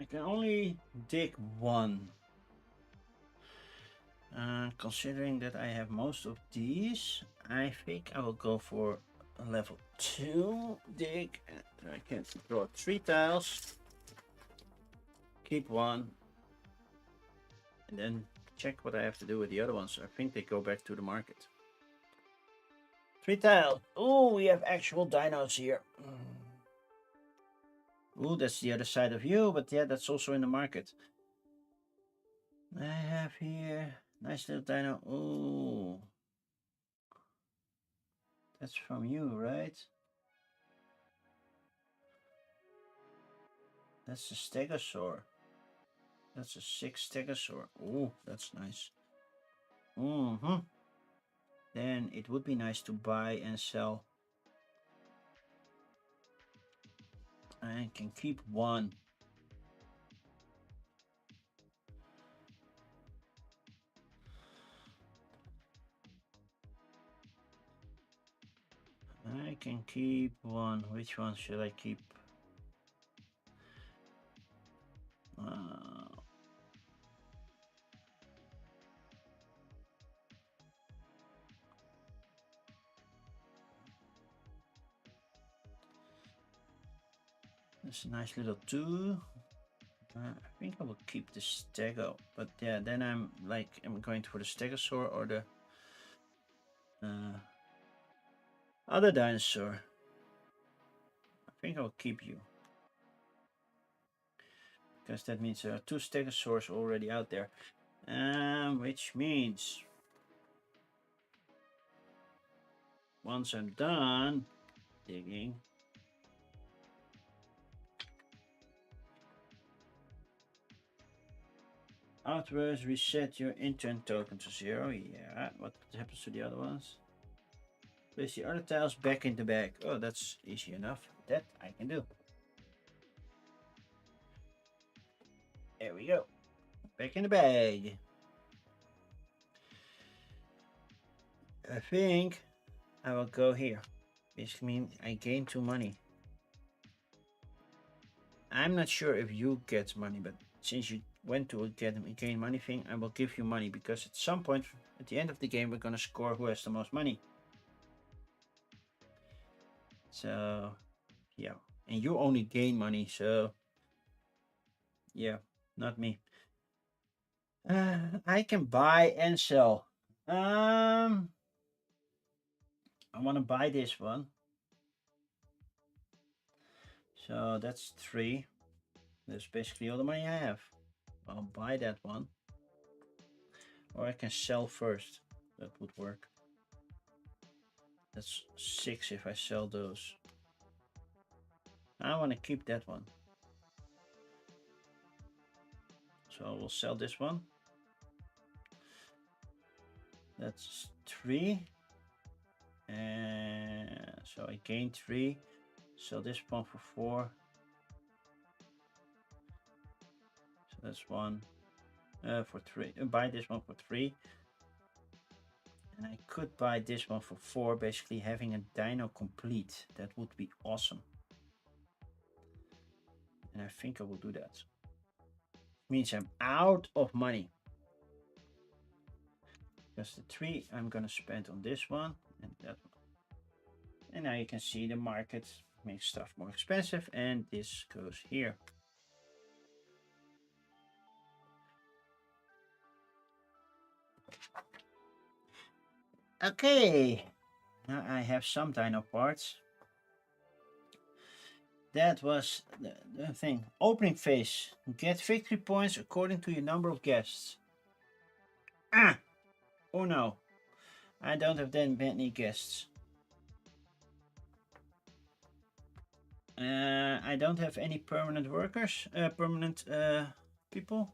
can only dig 1. Considering that I have most of these, I think I will go for a level 2 dig. I can draw 3 tiles, keep 1, and then check what I have to do with the other ones. I think they go back to the market. 3 tiles. Oh, we have actual dinos here. Oh, that's the other side of you, but yeah, that's also in the market. I have here nice little dino. Oh, that's from you, right? That's a stegosaur. That's a 6 stegosaur. Oh, that's nice. Then it would be nice to buy and sell. I can keep 1. I can keep 1. Which one should I keep? That's a nice little 2. I think I will keep the stego, but yeah, then I'm going for the stegosaur or the other dinosaur. I think I'll keep you, because that means there are 2 stegosaurs already out there, which means once I'm done digging, afterwards reset your intern token to 0. Yeah, what happens to the other ones? Place the other tiles back in the bag. Oh, that's easy enough. That I can do. There we go. Back in the bag. I think I will go here. Basically means I gain 2 money. I'm not sure if you get money, but since you went to a gain money thing, I will give you money, because at some point at the end of the game we're gonna score who has the most money. So yeah, and you only gain money, so yeah, not me. I can buy and sell. I want to buy this one. So that's 3. That's basically all the money I have. I'll buy that one. Or I can sell first. That would work. That's 6 if I sell those. I want to keep that one. So I will sell this one. That's 3. And so I gained 3. Sell this one for 4. So that's 1 for 3. Buy this one for 3. And I could buy this one for 4, basically having a dino complete. That would be awesome. And I think I will do that. Means I'm out of money. Because the 3 I'm gonna spend on this one and that one. And now you can see the market makes stuff more expensive, and this goes here. Okay, now I have some dino parts. That was the thing. Opening phase. Get victory points according to your number of guests. Ah! Oh no. I don't have that many guests. I don't have any permanent workers, permanent people,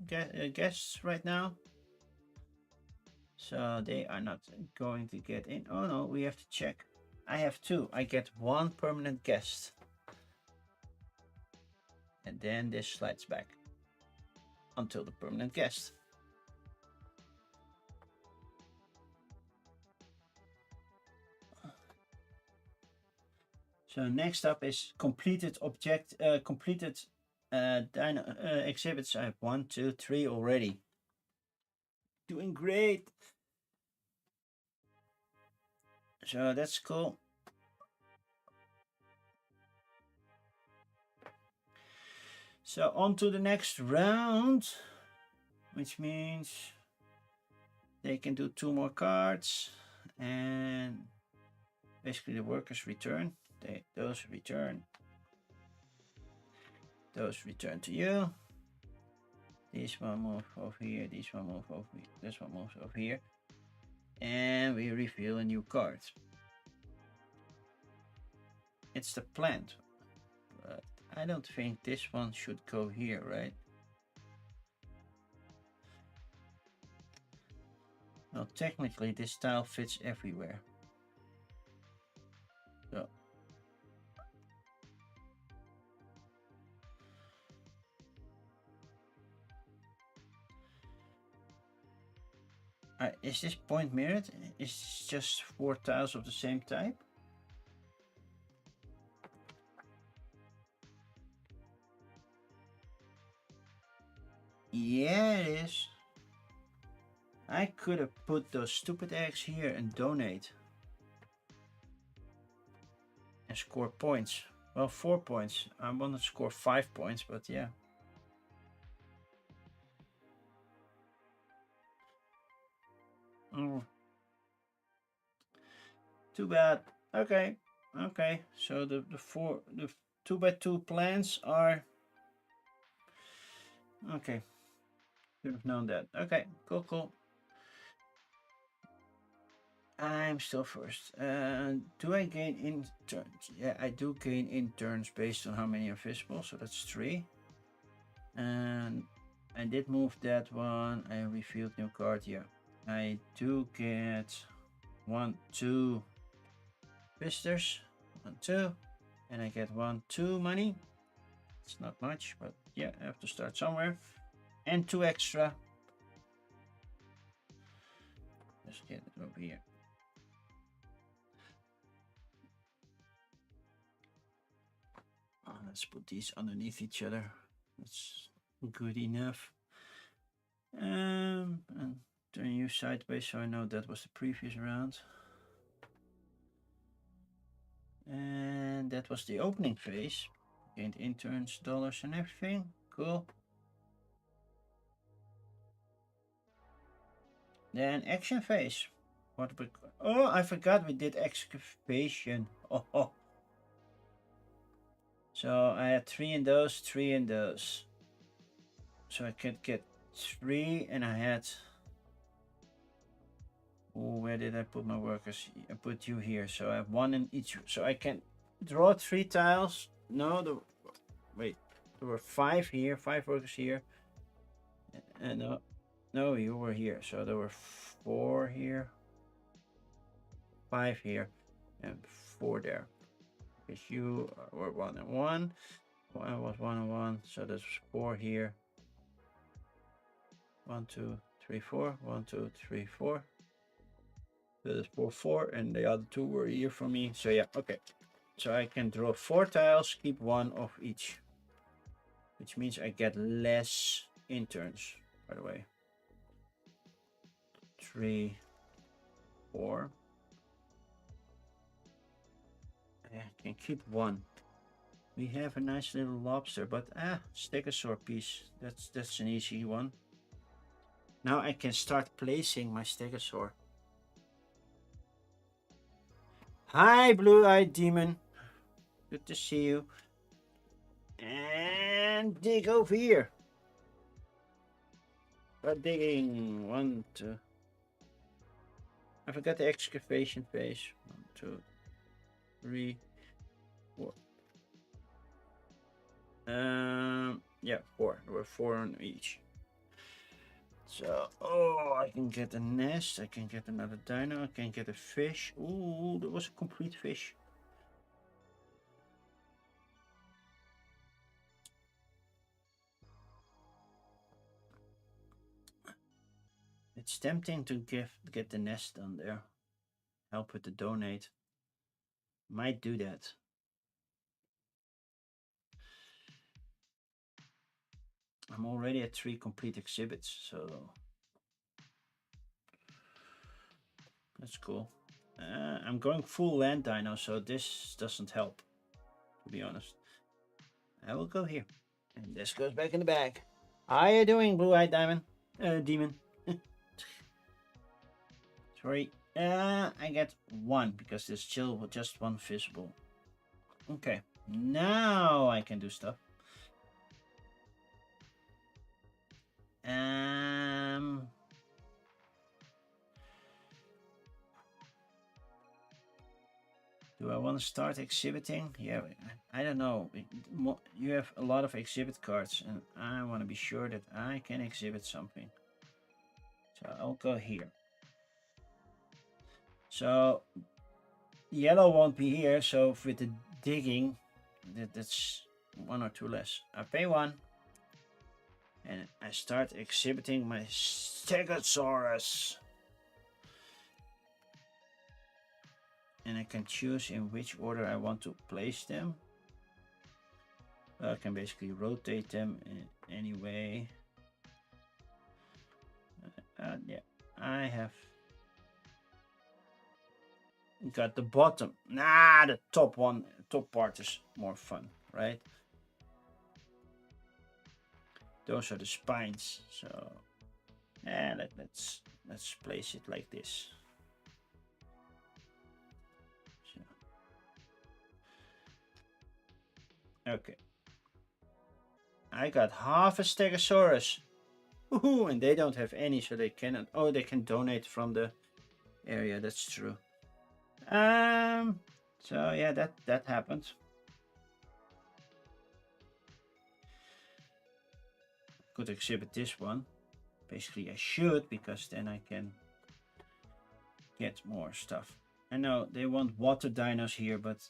guests right now. So they are not going to get in. Oh no, we have to check. I have 2. I get 1 permanent guest. And then this slides back until the permanent guest. So next up is completed dino exhibits. I have 1, 2, 3 already. Doing great. So that's cool. So on to the next round, which means they can do 2 more cards, and basically the workers return. Those return. Those return to you. This one move over here. This one move over here. This one moves over here. And we reveal a new card. It's the plant. But I don't think this one should go here, right? Well, technically this tile fits everywhere. So is this point mirrored? Is this just 4 tiles of the same type? Yeah, it is. I could have put those stupid eggs here and donate. And score points. Well, 4 points. I want to score 5 points, but yeah. Oh. Too bad. Okay. Okay. So the 2x2 plans are okay. Should have known that. Okay, cool. I'm still first. Do I gain in turns? Yeah, I do gain in turns based on how many are visible, so that's 3. And I did move that one. I revealed new card here. I do get 1, 2 visitors. 1, 2. And I get 1, 2 money. It's not much, but yeah, I have to start somewhere. And 2 extra. Just get it over here. Let's put these underneath each other. That's good enough. And turn you sideways so I know that was the previous round. And that was the opening phase. Gained interns, dollars, and everything. Cool. Then action phase. Oh, I forgot we did excavation. Oh. So I had 3 in those, 3 in those. So I could get 3, and I had Where did I put my workers? I put you here, so I have one in each. So I can draw 3 tiles. No, wait, there were 5 here, 5 workers here, and no, you were here, so there were 4 here, 5 here, and 4 there. Because you were 1 and 1. I was 1 and 1, so there's 4 here. 1, 2, 3, 4. 1, 2, 3, 4. There's 4, 4, and the other 2 were here for me. So yeah, okay. So I can draw 4 tiles, keep 1 of each, which means I get less interns. By the way, 3, 4. I can keep 1. We have a nice little lobster, but stegosaur piece. That's an easy one. Now I can start placing my stegosaur. Hi, blue-eyed demon. Good to see you. And dig over here. Start digging. 1, 2. I forgot the excavation phase. 1, 2, 3, 4. Yeah, 4. There were 4 on each. So, I can get a nest. I can get another dino. I can get a fish. Ooh, that was a complete fish. It's tempting to get the nest on there. Help with the donate. Might do that. I'm already at 3 complete exhibits, so that's cool. I'm going full land dino, so this doesn't help, to be honest. I will go here, and this goes back in the bag. How you doing, blue-eyed demon? Sorry. I get 1 because there's still just 1 visible. Okay, now I can do stuff. Do I want to start exhibiting? Yeah, I don't know. You have a lot of exhibit cards, and I want to be sure that I can exhibit something. So I'll go here. So yellow won't be here, so with the digging, that's 1 or 2 less. I pay 1, and I start exhibiting my Stegosaurus. And I can choose in which order I want to place them. I can basically rotate them in any way. Yeah, I have got the bottom. Nah, the top part is more fun, right? Those are the spines. So, let's place it like this. Okay. I got half a Stegosaurus. Woohoo! And they don't have any, so they cannot. Oh, they can donate from the area. That's true. So yeah, that happened. Could exhibit this one. Basically, I should, because then I can get more stuff. I know they want water dinos here, but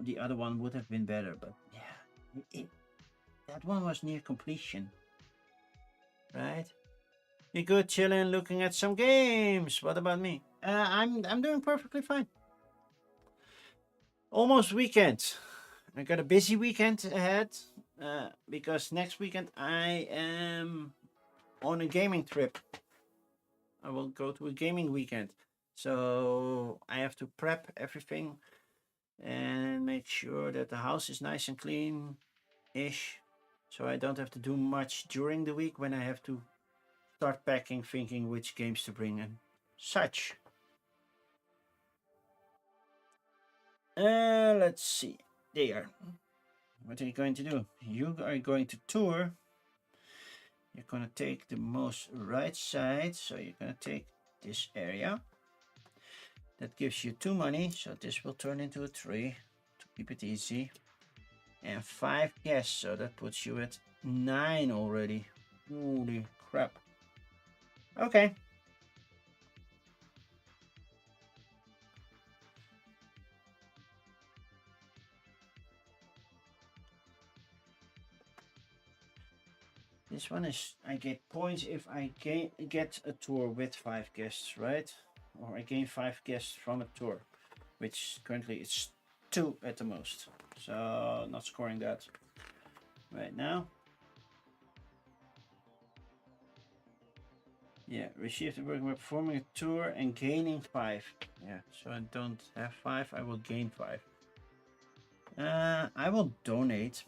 the other one would have been better. But yeah, that one was near completion, right? You're good, chilling, looking at some games. What about me? I'm doing perfectly fine. Almost weekend. I got a busy weekend ahead because next weekend I am on a gaming trip. I will go to a gaming weekend, so I have to prep everything and make sure that the house is nice and clean-ish, so I don't have to do much during the week when I have to start packing, thinking which games to bring and such. Let's see. There. What are you going to do? You are going to tour. You're going to take the most right side, so you're going to take this area. That gives you 2 money, so this will turn into a 3 to keep it easy. And 5 cash, so that puts you at 9 already. Holy crap. Okay. This one is, I get points if I get a tour with 5 guests, right? Or I gain 5 guests from a tour, which currently it's 2 at the most. So not scoring that right now. Yeah, receive the work by performing a tour and gaining 5. Yeah, so I don't have 5, I will gain 5. I will donate.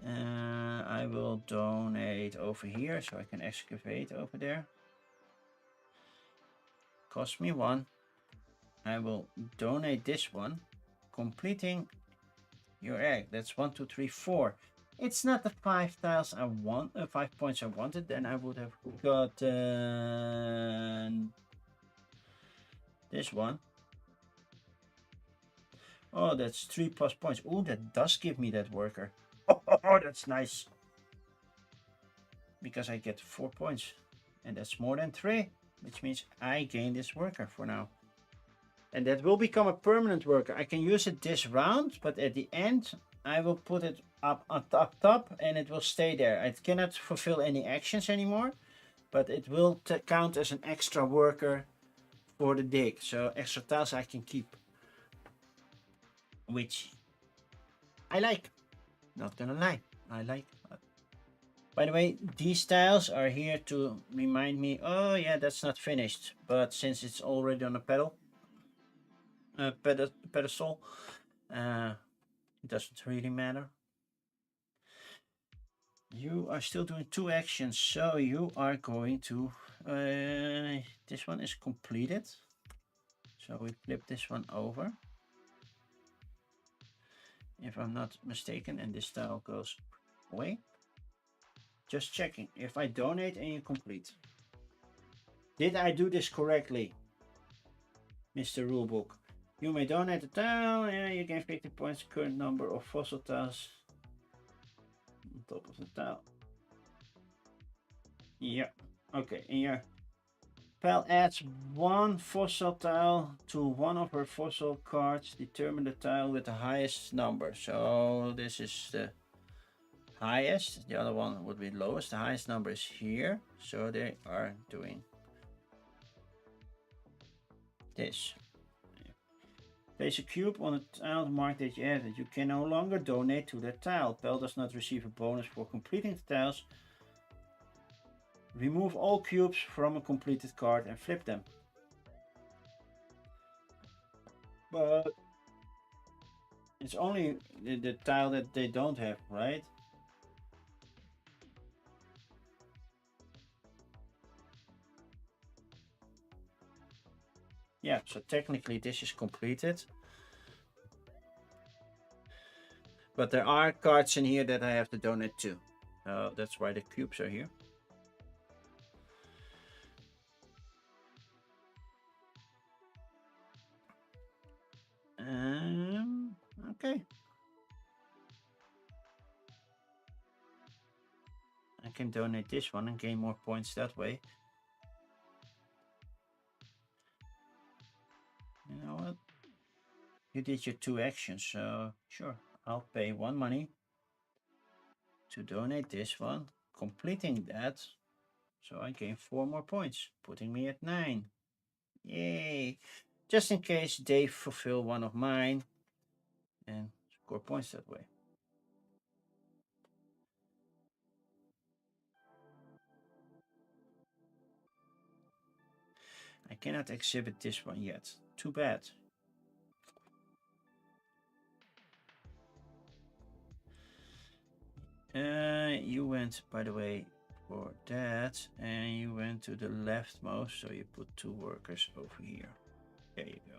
I will donate over here so I can excavate over there. Cost me 1. I will donate this one, completing your egg. That's 1, 2, 3, 4. It's not the 5 tiles I want, 5 points I wanted. Then I would have got this one. Oh, that's 3 plus points. Oh, that does give me that worker. Oh, that's nice. Because I get 4 points. And that's more than 3. Which means I gain this worker for now. And that will become a permanent worker. I can use it this round, but at the end, I will put it up on top and it will stay there. I cannot fulfill any actions anymore, but it will count as an extra worker for the dig. So extra tiles I can keep, which I like. Not gonna lie, I like. By the way, these tiles are here to remind me, oh yeah, that's not finished. But since it's already on a pedestal, it doesn't really matter. You are still doing 2 actions, so you are going to... this one is completed. So we flip this one over. If I'm not mistaken, and this tile goes away. Just checking. If I donate and you complete. Did I do this correctly, Mr. Rulebook? You may donate a tile, and you gain 50 points. Current number of fossil tiles on top of the tile. Yeah, okay. And your pal adds 1 fossil tile to one of her fossil cards. Determine the tile with the highest number. So this is the highest. The other one would be lowest. The highest number is here. So they are doing this. Place a cube on a tile marked that you added. You can no longer donate to that tile. Pal does not receive a bonus for completing the tiles. Remove all cubes from a completed card and flip them. But it's only the tile that they don't have, right? Yeah, so technically this is completed. But there are cards in here that I have to donate to. That's why the cubes are here. Okay. I can donate this one and gain more points that way. You know what? You did your 2 actions, so sure. I'll pay 1 money to donate this one, completing that. So I gain 4 more points, putting me at 9. Yay! Just in case they fulfill one of mine and score points that way. I cannot exhibit this one yet. Too bad. You went, by the way, for that, and you went to the leftmost, so you put 2 workers over here. There you go.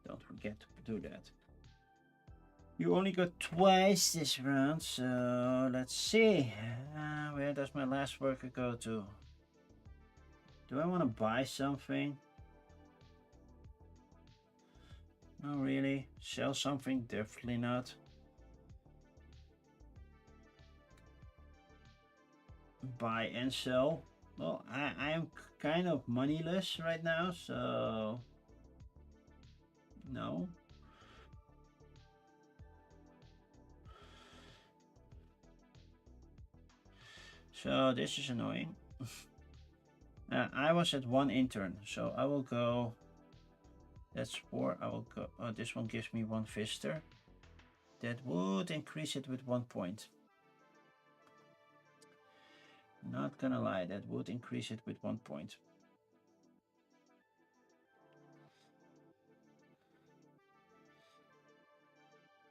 Don't forget to do that. You only got twice this round, so let's see. Where does my last worker go to? Do I want to buy something? Not really. Sell something? Definitely not. Buy and sell. Well, I am kind of moneyless right now, so no. So this is annoying. I was at 1 intern, so I will go. That's 4. I will go. Oh, this one gives me 1 visitor. That would increase it with 1 point. Not gonna lie, that would increase it with 1 point.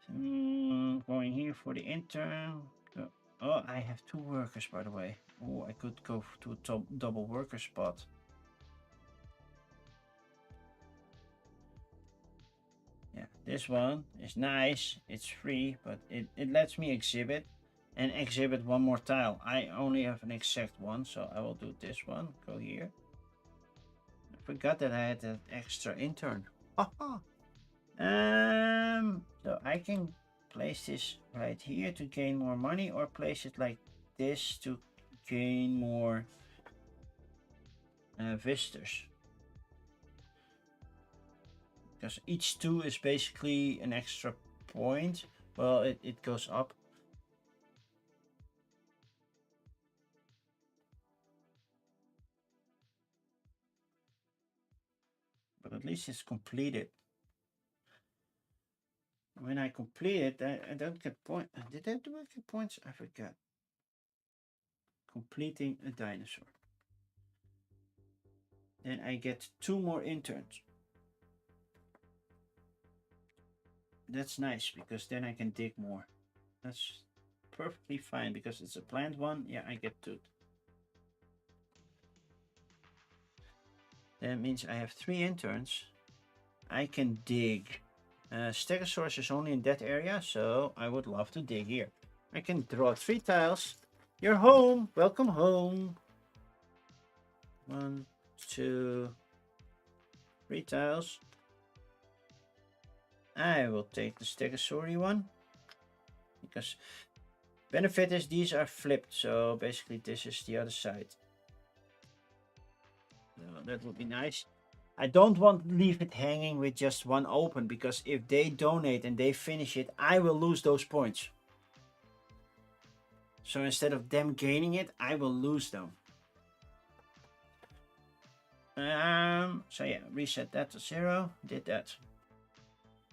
Going here for the intern. Oh, I have 2 workers, by the way. Oh, I could go to a double worker spot. Yeah, this one is nice. It's free, but it lets me exhibit and exhibit 1 more tile. I only have an exact one, so I will do this one. Go here. I forgot that I had that extra intern. So I can place this right here to gain more money, or place it like this to gain more visitors. Because each 2 is basically an extra point. Well, it goes up. But at least it's completed. When I complete it, I don't get points. Did I do I get points? I forgot. Completing a dinosaur. Then I get 2 more interns. That's nice, because then I can dig more. That's perfectly fine, because it's a planned one. Yeah, I get 2. That means I have 3 interns. I can dig. Stegosaurus is only in that area, so I would love to dig here. I can draw 3 tiles. You're home. Welcome home. 1, 2, 3 tiles. I will take the Stegosauri one, because benefit is these are flipped, so basically this is the other side. So that would be nice. I don't want to leave it hanging with just 1 open, because if they donate and they finish it, I will lose those points. So instead of them gaining it, I will lose them. So yeah, reset that to 0. Did that.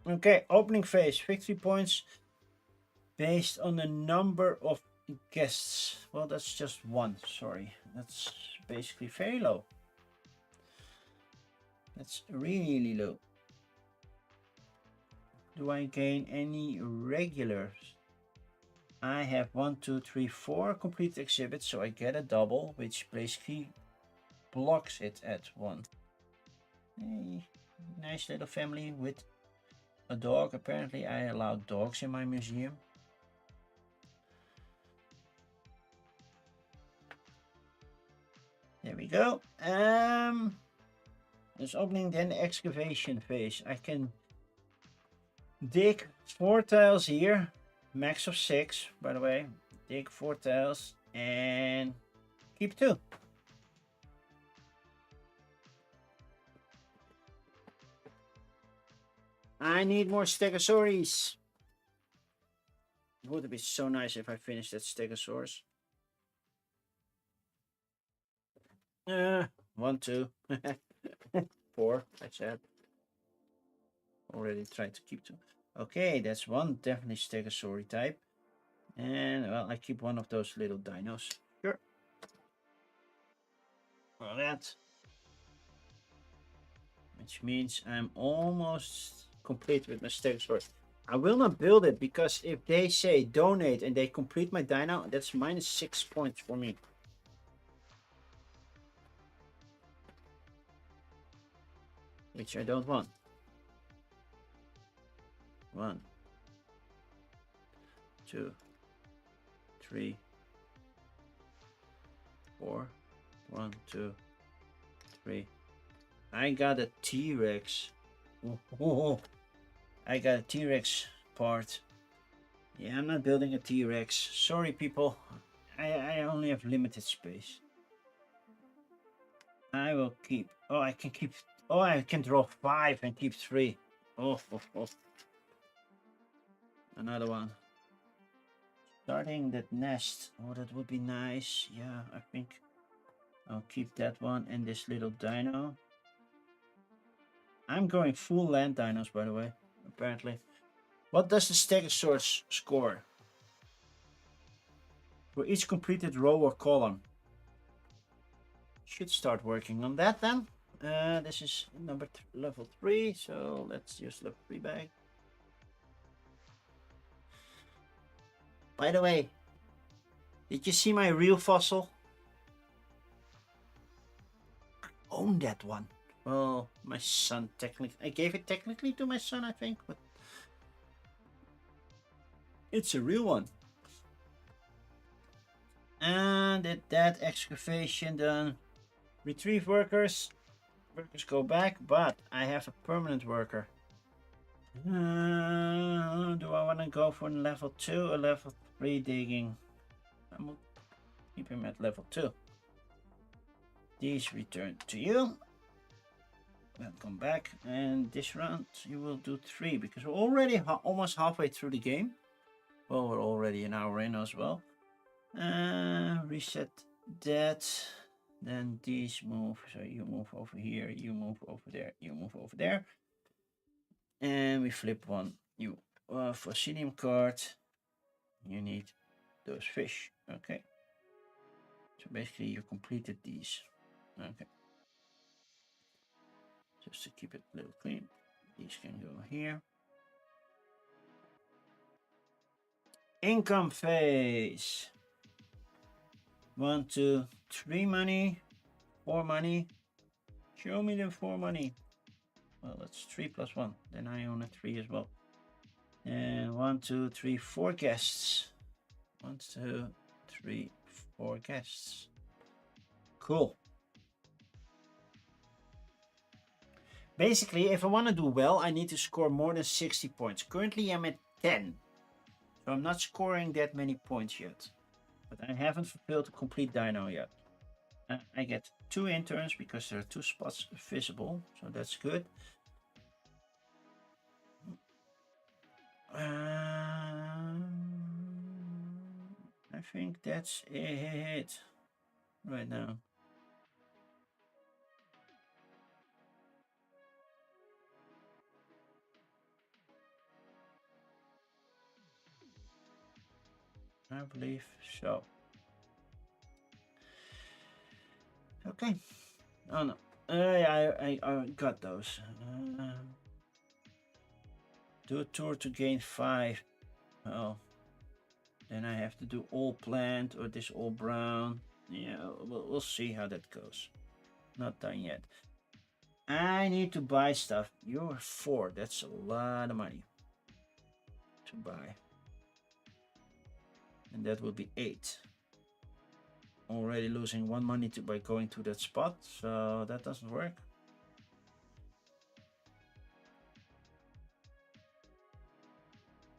Okay, opening phase, victory points based on the number of guests. Well, that's just 1, sorry. That's basically very low. That's really low. Do I gain any regulars? I have 1, 2, 3, 4 complete exhibits, so I get a double, which basically blocks it at 1. Hey, nice little family with a dog. Apparently I allow dogs in my museum. There we go. This opening, then the excavation phase. I can dig 4 tiles here, max of 6, by the way. Dig 4 tiles and keep 2. I need more Stegosaurus. It would be so nice if I finished that Stegosaurus. 1, 2, 4. I said. Already tried to keep 2. Okay, that's 1 definitely Stegosaurus type. And well, I keep 1 of those little dinos. Sure. Well, that. Which means I'm almost complete with my Stegosaurus. I will not build it, because if they say donate and they complete my dino, that's minus 6 points for me. Which I don't want. 1, 2, 3, 4. 1, 2, 3. I got a T-Rex. Oh, I got a T-Rex part. Yeah, I'm not building a T-Rex. Sorry, people. I only have limited space. I will keep... Oh, I can keep... Oh, I can draw 5 and keep 3. Oh. Another one. Starting that nest. Oh, that would be nice. Yeah, I think I'll keep that one and this little dino. I'm going full land dinos, by the way, apparently. What does the Stegosaurus score? For each completed row or column. Should start working on that then. This is level 3, so let's use level 3 back. By the way, did you see my real fossil? I own that one. Well, my son technically... I gave it technically to my son, I think, but... It's a real one. And at that excavation done. Retrieve workers. Workers go back, but I have a permanent worker. Do I want to go for level 2 or level 3 digging? I'm gonna keep him at level 2. These return to you. Welcome back. And this round you will do 3 because we're already almost halfway through the game. Well, we're already an hour in as well. Reset that. Then these move. So you move over here, you move over there, you move over there. And we flip one. You Fossilium card. You need those fish. Okay. So basically you completed these. Okay. Just to keep it a little clean. These can go here. Income phase. 1, 2, 3 money. 4 money. Show me the 4 money. Well, that's 3 plus 1. Then I own a 3 as well. And 1, 2, 3, 4 guests. 1, 2, 3, 4 guests. Cool. Basically, if I want to do well, I need to score more than 60 points. Currently, I'm at 10. So I'm not scoring that many points yet. But I haven't fulfilled a complete dino yet. I get 2 interns because there are 2 spots visible. So that's good. I think that's it right now. I believe so. Okay. Oh no. I got those. Do a tour to gain 5. Well, then I have to do all plant or this all brown. Yeah, we'll see how that goes. Not done yet. I need to buy stuff. You're 4. That's a lot of money to buy. And that will be 8. Already losing 1 money by going to that spot, so that doesn't work.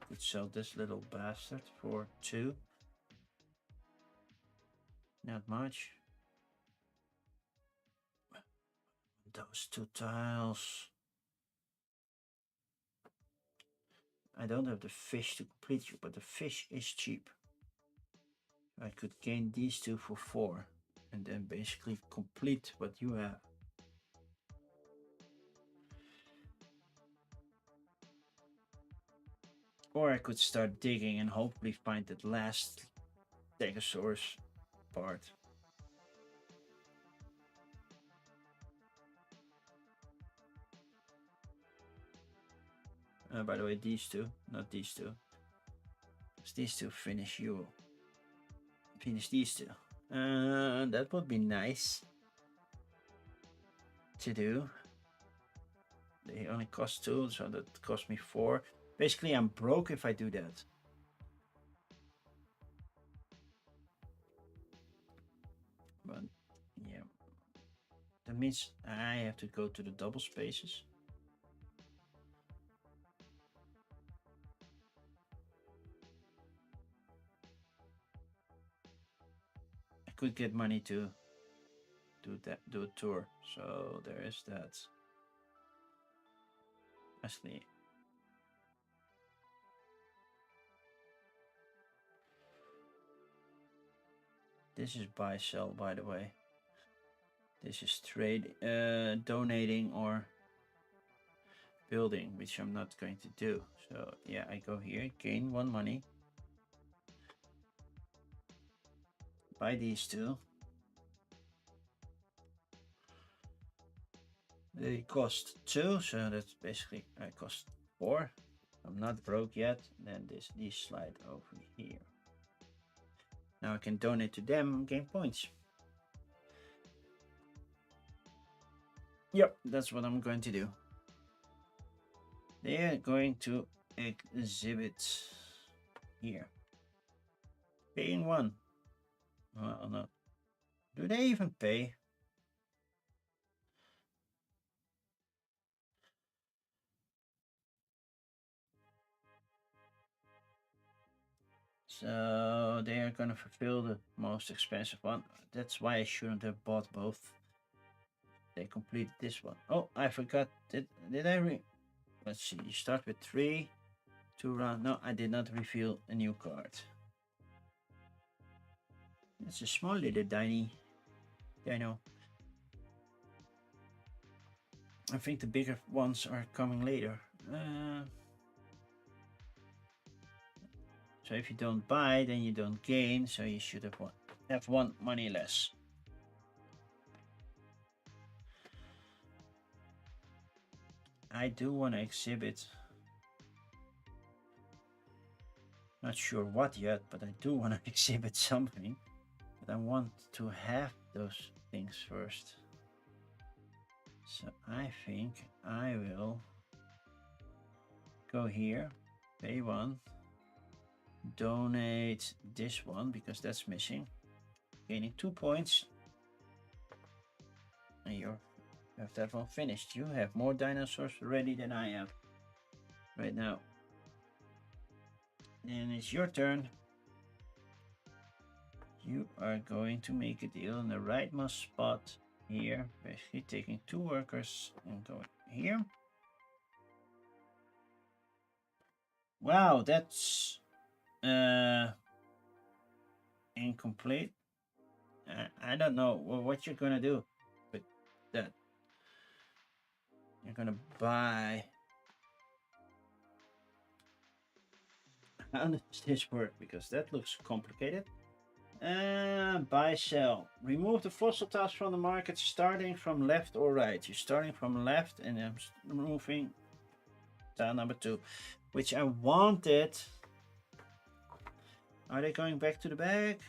Could sell this little bastard for 2. Not much. Those 2 tiles. I don't have the fish to complete you, but the fish is cheap. I could gain these 2 for 4 and then basically complete what you have. Or I could start digging and hopefully find that last Stegosaurus part. By the way, these 2, not these 2. Because these 2 finish you. Finish these 2. That would be nice to do. They only cost 2, so that cost me 4. Basically, I'm broke if I do that. But yeah, That means I have to go to the double spaces. I could get money to do a tour, so there is that. Actually, this is buy sell, by the way. This is trade, donating or building, which I'm not going to do. So yeah, I go here, gain 1 money, buy these two. They cost 2, so that's basically I cost 4. I'm not broke yet. Then these slide over here. Now I can donate to them and gain points. Yep, that's what I'm going to do. They are going to exhibit here. Paying 1. Well, no. Do they even pay? So they are going to fulfill the most expensive one. That's why I shouldn't have bought both. They completed this one. Oh, I forgot. Did I let's see. You start with 3, 2 rounds. No, I did not reveal a new card. It's a small little dino. I think the bigger ones are coming later. So if you don't buy, then you don't gain. So you should have one money less. I do want to exhibit. Not sure what yet, but I do want to exhibit something. But I want to have those things first. So I think I will go here, pay 1, donate this one because that's missing, gaining 2 points. And you have that one finished. You have more dinosaurs ready than I have right now. And it's your turn. You are going to make a deal in the rightmost spot here, basically taking 2 workers and going here. Wow, that's incomplete. I don't know what you're gonna do with that. You're gonna buy. How does this work? Because that looks complicated. Buy, sell. Remove the fossil tiles from the market starting from left or right. You're starting from left and I'm removing tile number 2, which I wanted. Are they going back to the bag?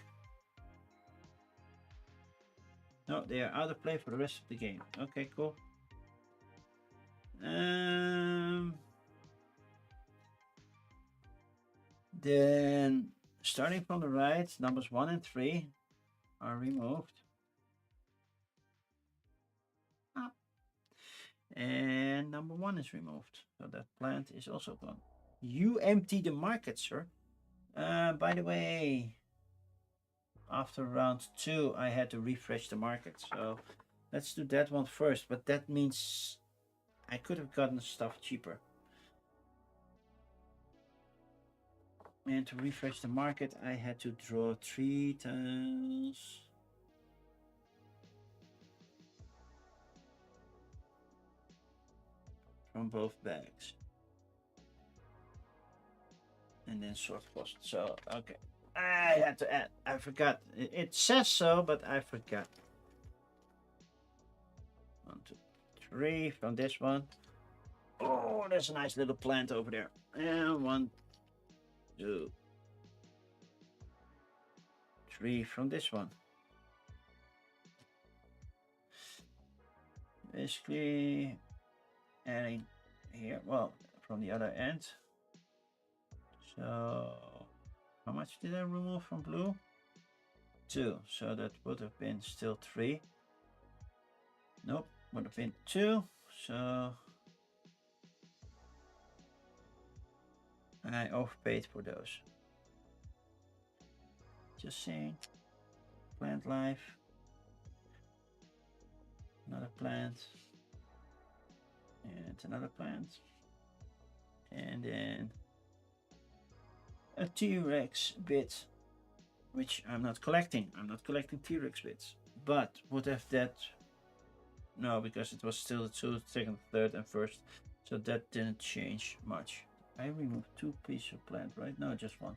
No, they are out of play for the rest of the game. Okay, cool. Then starting from the right, numbers 1 and 3 are removed. And number 1 is removed. So that plant is also gone. You empty the market, sir. By the way, after round 2, I had to refresh the market. So let's do that one first. But that means I could have gotten stuff cheaper. And to refresh the market, I had to draw 3 tiles. From both bags. And then sort cost. So, okay. I had to add. I forgot. It says so, but I forgot. 1, 2, 3 from this one. Oh, there's a nice little plant over there. And 1, 2, 3 from this one. Basically adding here, well, from the other end. So how much did I remove from blue? 2, so that would have been still 3. Nope, would have been 2. So I overpaid for those. Just saying. Plant life. Another plant. And another plant. And then a T-Rex bit, which I'm not collecting. I'm not collecting T-Rex bits. But would have that... No, because it was still 2, 2nd, 3rd, and 1st. So that didn't change much. I removed 2 pieces of plant, right? No, just 1.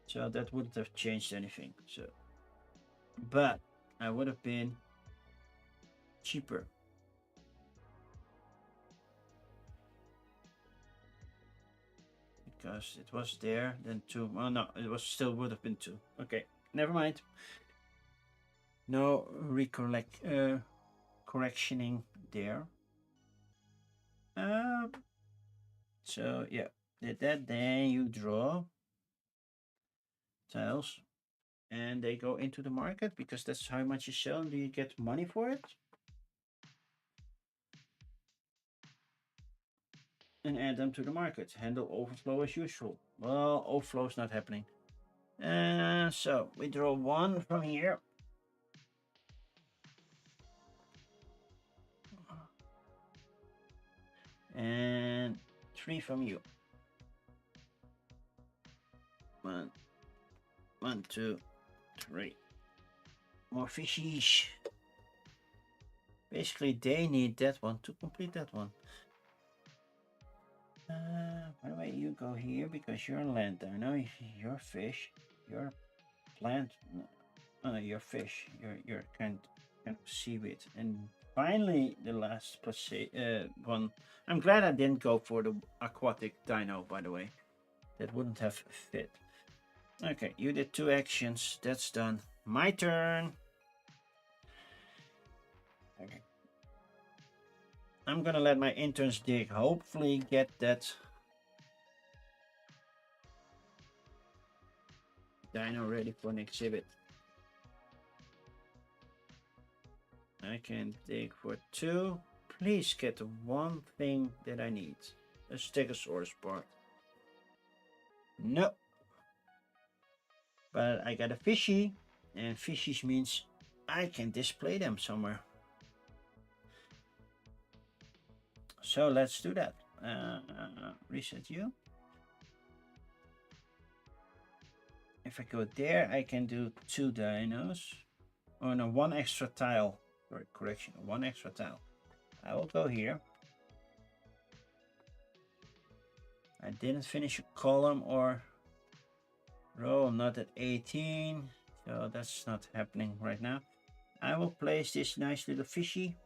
So that wouldn't have changed anything. So, but I would have been cheaper. Because it was there, then 2. Well, no, it was still would have been 2. Okay, never mind. No correctioning there. So yeah, did that. Then you draw tiles, and they go into the market because that's how much you sell. And do you get money for it? And add them to the market. Handle overflow as usual. Well, overflow is not happening. So we draw 1 from here. And 3 from you. 1, 1, 2, 3. More fishies. Basically, they need that one to complete that one. By the way, you go here because you're land. I know you're fish. You're plant. You're fish. You're kind of seaweed. And finally, the last one. I'm glad I didn't go for the aquatic dino. By the way, that wouldn't have fit. Okay, you did 2 actions. That's done. My turn. Okay. I'm gonna let my interns dig. Hopefully get that dino ready for an exhibit. I can dig for 2. Please get the one thing that I need. A Stegosaurus part. No. But I got a fishy. And fishies means I can display them somewhere. So let's do that. Reset you. If I go there, I can do 2 dinos. Oh no, 1 extra tile. Sorry, correction, 1 extra tile. I will go here. I didn't finish a column or row. I'm not at 18, so that's not happening right now. I will place this nice little fishy.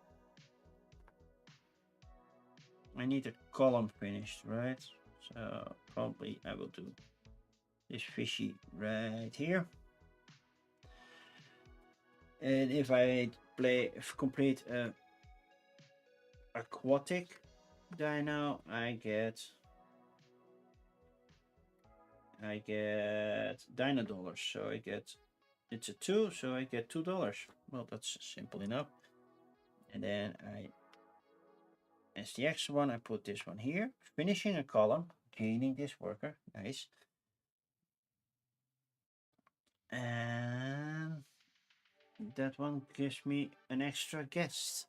I need a column finished, right? So probably I will do this fishy right here. And if I complete aquatic dino, I get dino dollars. So it's a 2, so I get $2. Well, that's simple enough. And then as the extra one, I put this one here, finishing a column, gaining this worker, nice. And that one gives me an extra guest,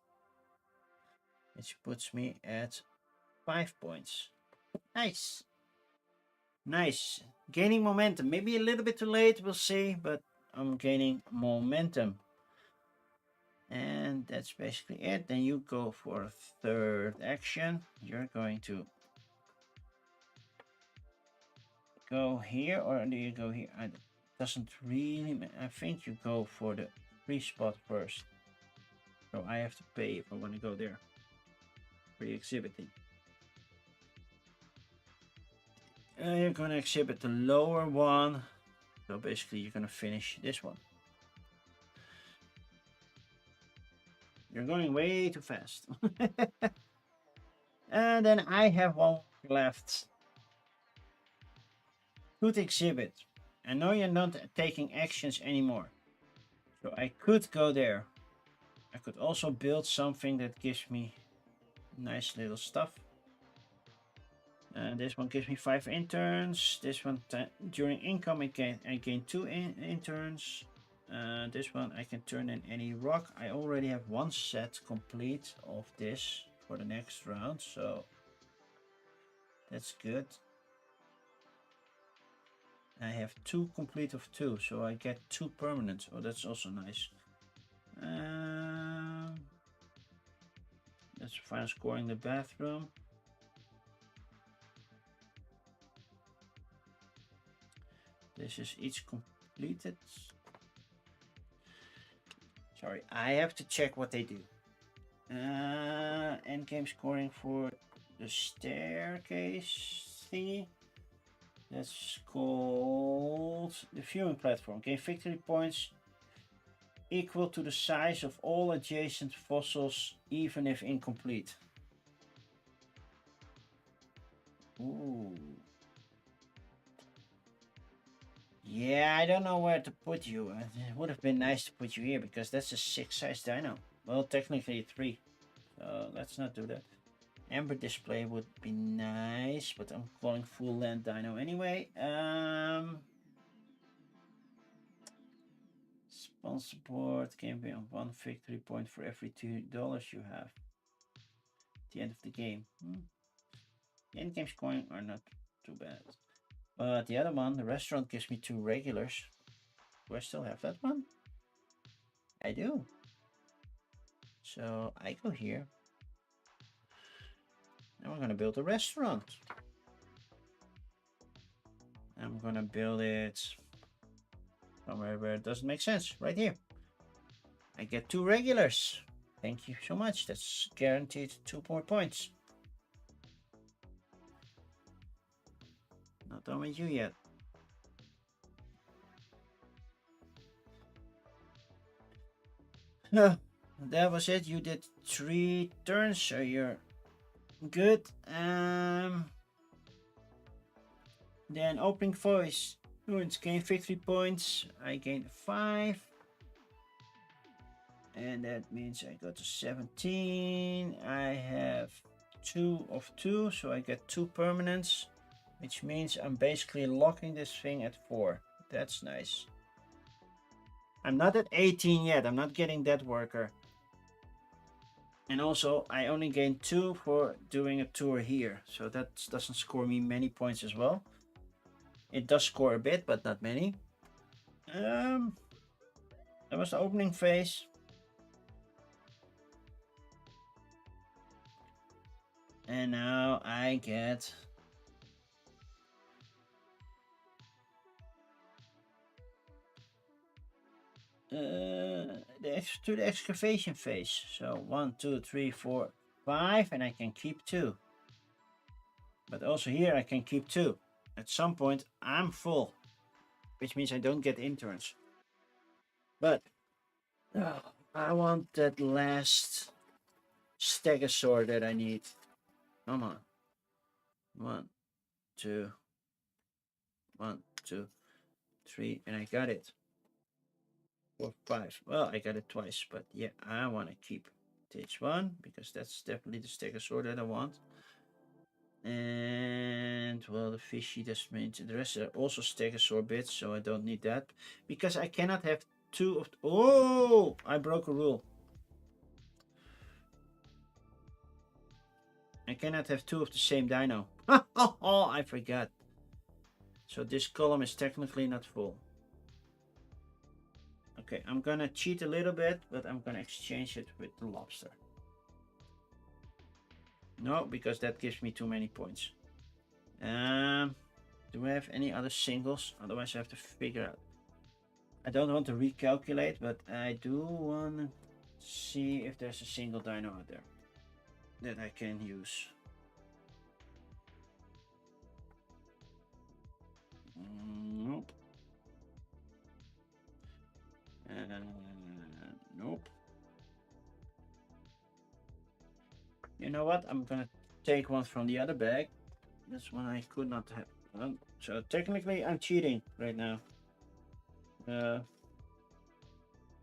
which puts me at 5 points. Nice. Nice. Gaining momentum. Maybe a little bit too late, we'll see, but I'm gaining momentum. And that's basically it. Then you go for a 3rd action. You're going to go here, or do you go here? It doesn't really. I think you go for the free spot first. So I have to pay if I want to go there. Free exhibiting. You're going to exhibit the lower one. So basically you're going to finish this one. You're going way too fast. And then I have 1 left. Could exhibit. I know you're not taking actions anymore. So I could go there. I could also build something that gives me nice little stuff. This one gives me 5 interns. This one, during income, I gain 2 interns. This one I can turn in any rock. I already have 1 set complete of this for the next round, so that's good. I have 2 complete of 2, so I get 2 permanent. Oh, that's also nice. Let's final scoring the bathroom. This is each completed. Sorry, I have to check what they do. Endgame scoring for the staircase thingy. That's called the viewing platform. Gain victory points equal to the size of all adjacent fossils, even if incomplete. Ooh. Yeah, I don't know where to put you. It would have been nice to put you here because that's a 6-size dino. Well, technically 3. So let's not do that. Amber display would be nice, but I'm calling full land dino anyway. Sponsor board can be on 1 victory point for every $2 you have at the end of the game. The end game scoring are not too bad. But the other one, the restaurant, gives me 2 regulars. Do I still have that one? I do. So I go here. And we're gonna build a restaurant. I'm gonna build it somewhere where it doesn't make sense. Right here. I get 2 regulars. Thank you so much. That's guaranteed 2 more points. Not done with you yet. No, that was it. You did 3 turns, so you're good. Then opening voice. Ruins gain victory points. I gain 5. And that means I go to 17. I have 2 of 2, so I get 2 permanents, which means I'm basically locking this thing at 4. That's nice. I'm not at 18 yet. I'm not getting that worker. And also, I only gain 2 for doing a tour here, so that doesn't score me many points as well. It does score a bit, but not many. That was the opening phase. And now I get to the excavation phase. So 1, 2, 3, 4, 5, and I can keep 2. But also here I can keep 2. At some point I'm full, which means I don't get interns. But I want that last stegosaur that I need. Come on. 1, 2, 1, 2, 3, and I got it. 4, 5. Well, I got it twice, but yeah, I want to keep this one because that's definitely the stegosaur that I want. And well, the fishy just means the rest are also stegosaur bits, so I don't need that because I cannot have 2 of. Oh, I broke a rule. I cannot have 2 of the same dino. Oh, I forgot. So this column is technically not full. Okay, I'm gonna cheat a little bit, but I'm gonna exchange it with the lobster. No, because that gives me too many points. Do I have any other singles? Otherwise I have to figure out. I don't want to recalculate, but I do want to see if there's a single dino out there that I can use. Nope. Nope. You know what? I'm gonna take one from the other bag. This one I could not have. So technically I'm cheating right now.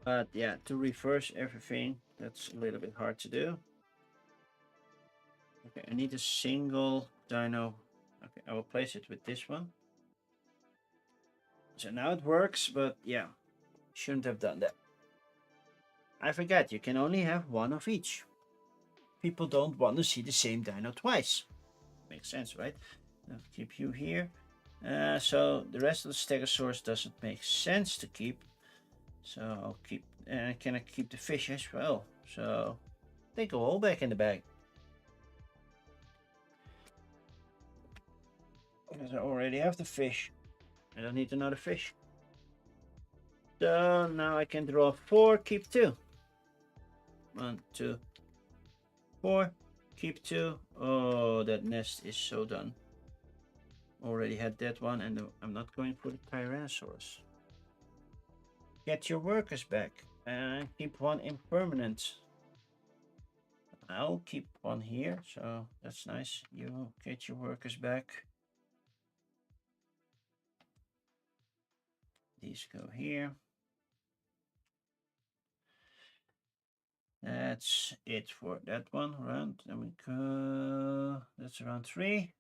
But yeah, to reverse everything, that's a little bit hard to do. Okay, I need a single dino. Okay, I will place it with this one. So now it works, but yeah, shouldn't have done that. I forgot, you can only have one of each. People don't want to see the same dino twice. Makes sense, right? I'll keep you here. So the rest of the Stegosaurus doesn't make sense to keep. So I'll keep, can I keep the fish as well? So they go all back in the bag. Because I already have the fish. I don't need another fish. So now I can draw 4, keep 2. 1, 2, 4, keep 2. Oh, that nest is so done. Already had that one, and I'm not going for the Tyrannosaurus. Get your workers back and keep 1 impermanent. I'll keep 1 here, so that's nice. You get your workers back. These go here. That's it for that one round. Then we go. That's round 3.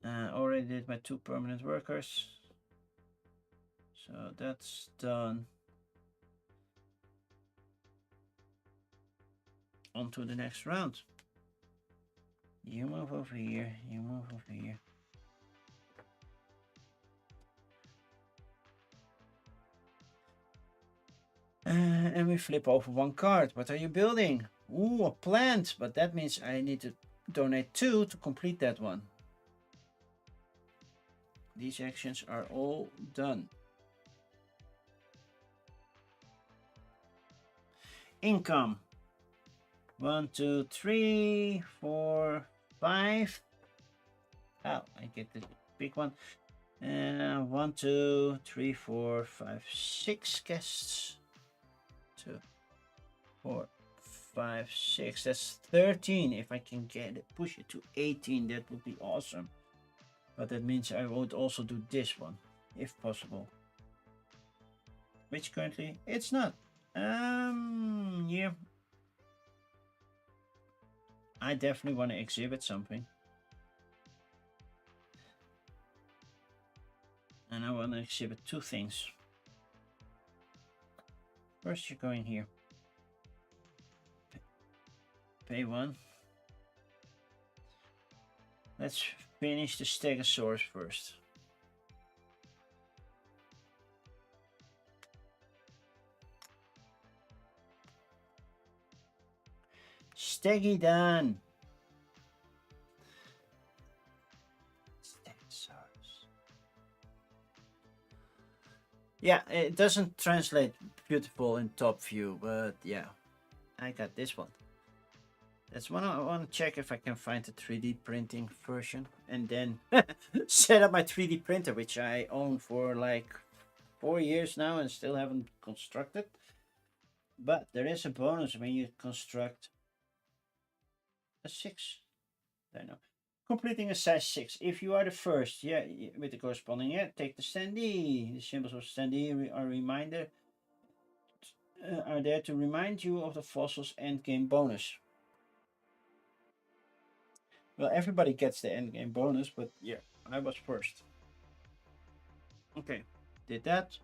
Already did my 2 permanent workers. So that's done. On to the next round. You move over here. You move over here. And we flip over 1 card. What are you building? Ooh, a plant. But that means I need to donate 2 to complete that one. These actions are all done. Income. 1, 2, 3, 4, 5. Oh, I get the big one. 1, 2, 3, 4, 5, 6 guests. 2, 4, 5, 6. That's 13. If I can get it, push it to 18, that would be awesome. But that means I would also do this one, if possible. Which currently it's not. Yeah. I definitely want to exhibit something. And I want to exhibit 2 things. First, you're going here. Pay 1. Let's finish the Stegosaurus first. Steggy done. Stegosaurus. Yeah, it doesn't translate beautiful in top view, but yeah, I got this one. That's one I want to check if I can find the 3D printing version and then set up my 3D printer, which I own for like 4 years now and still haven't constructed. But there is a bonus when you construct a 6. I know. Completing a size 6. If you are the first, yeah, with the corresponding, yeah, take the standee. The symbols of standee are a reminder, are there to remind you of the fossils endgame bonus. Well, everybody gets the endgame bonus, but yeah, I was first. Okay, did that.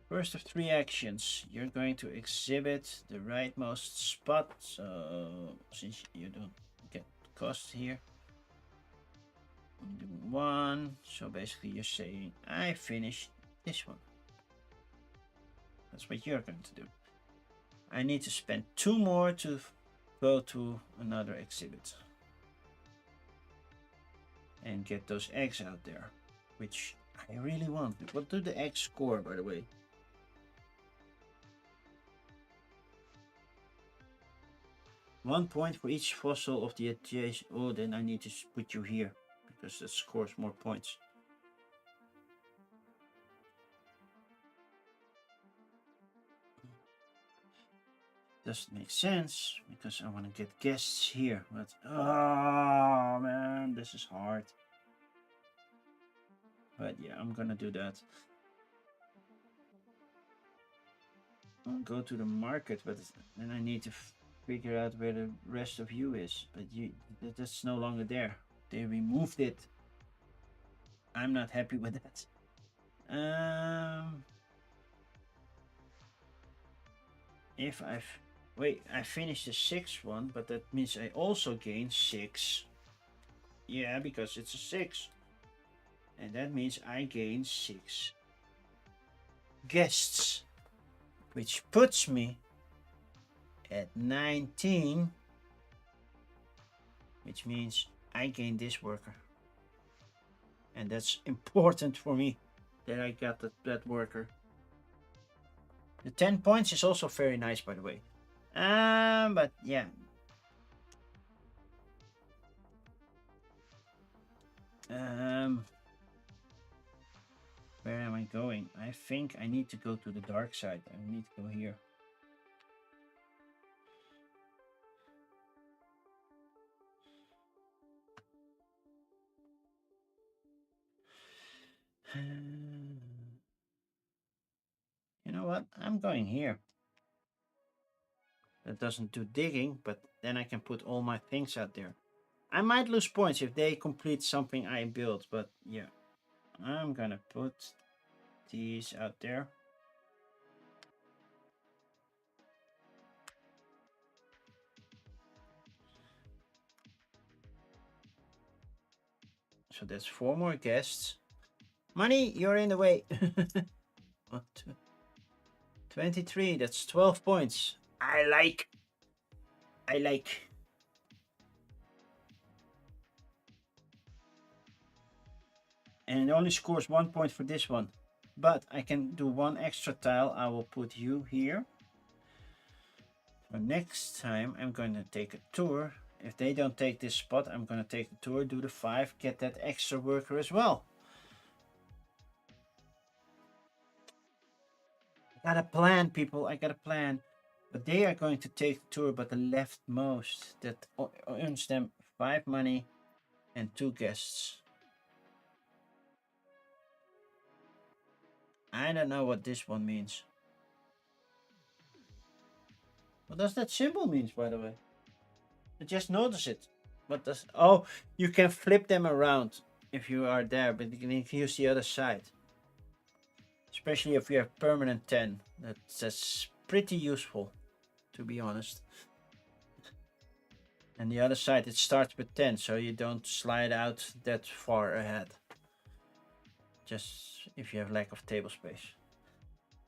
First of 3 actions, you're going to exhibit the rightmost spot. So since you don't get cost here, do 1. So basically you're saying, I finished this one. That's what you're going to do. I need to spend 2 more to go to another exhibit. And get those eggs out there, which I really want. What do the eggs score, by the way? One point for each fossil of the adjacent. Oh, then I need to put you here because that scores more points. Doesn't make sense because I want to get guests here, but oh man, this is hard. But yeah, I'm gonna do that. I'll go to the market, but then I need to figure out where the rest of you is. But that's no longer there. They removed it. I'm not happy with that. If I finished the 6th one, but that means I also gain 6. Yeah, because it's a 6. And that means I gain 6 guests, which puts me at 19, which means I gain this worker. And that's important for me that I got that worker. The 10 points is also very nice, by the way. But yeah. Where am I going? I think I need to go to the dark side. I need to go here. You know what? I'm going here. That doesn't do digging, but then I can put all my things out there. I might lose points if they complete something I built, but yeah. I'm gonna put these out there. So that's 4 more guests. Money, you're in the way. 1, 2, 23, that's 12 points. I like. And it only scores 1 point for this one. But I can do 1 extra tile. I will put you here. For next time, I'm going to take a tour. If they don't take this spot, I'm going to take the tour, do the 5, get that extra worker as well. I got a plan, people. I got a plan. But they are going to take the tour, but the leftmost. That earns them 5 money and 2 guests. I don't know what this one means. What does that symbol mean, by the way? I just noticed it. What does... Oh, you can flip them around if you are there, but you can use the other side. Especially if you have permanent 10. That's pretty useful, to be honest. And the other side, it starts with 10, so you don't slide out that far ahead. Just if you have lack of table space.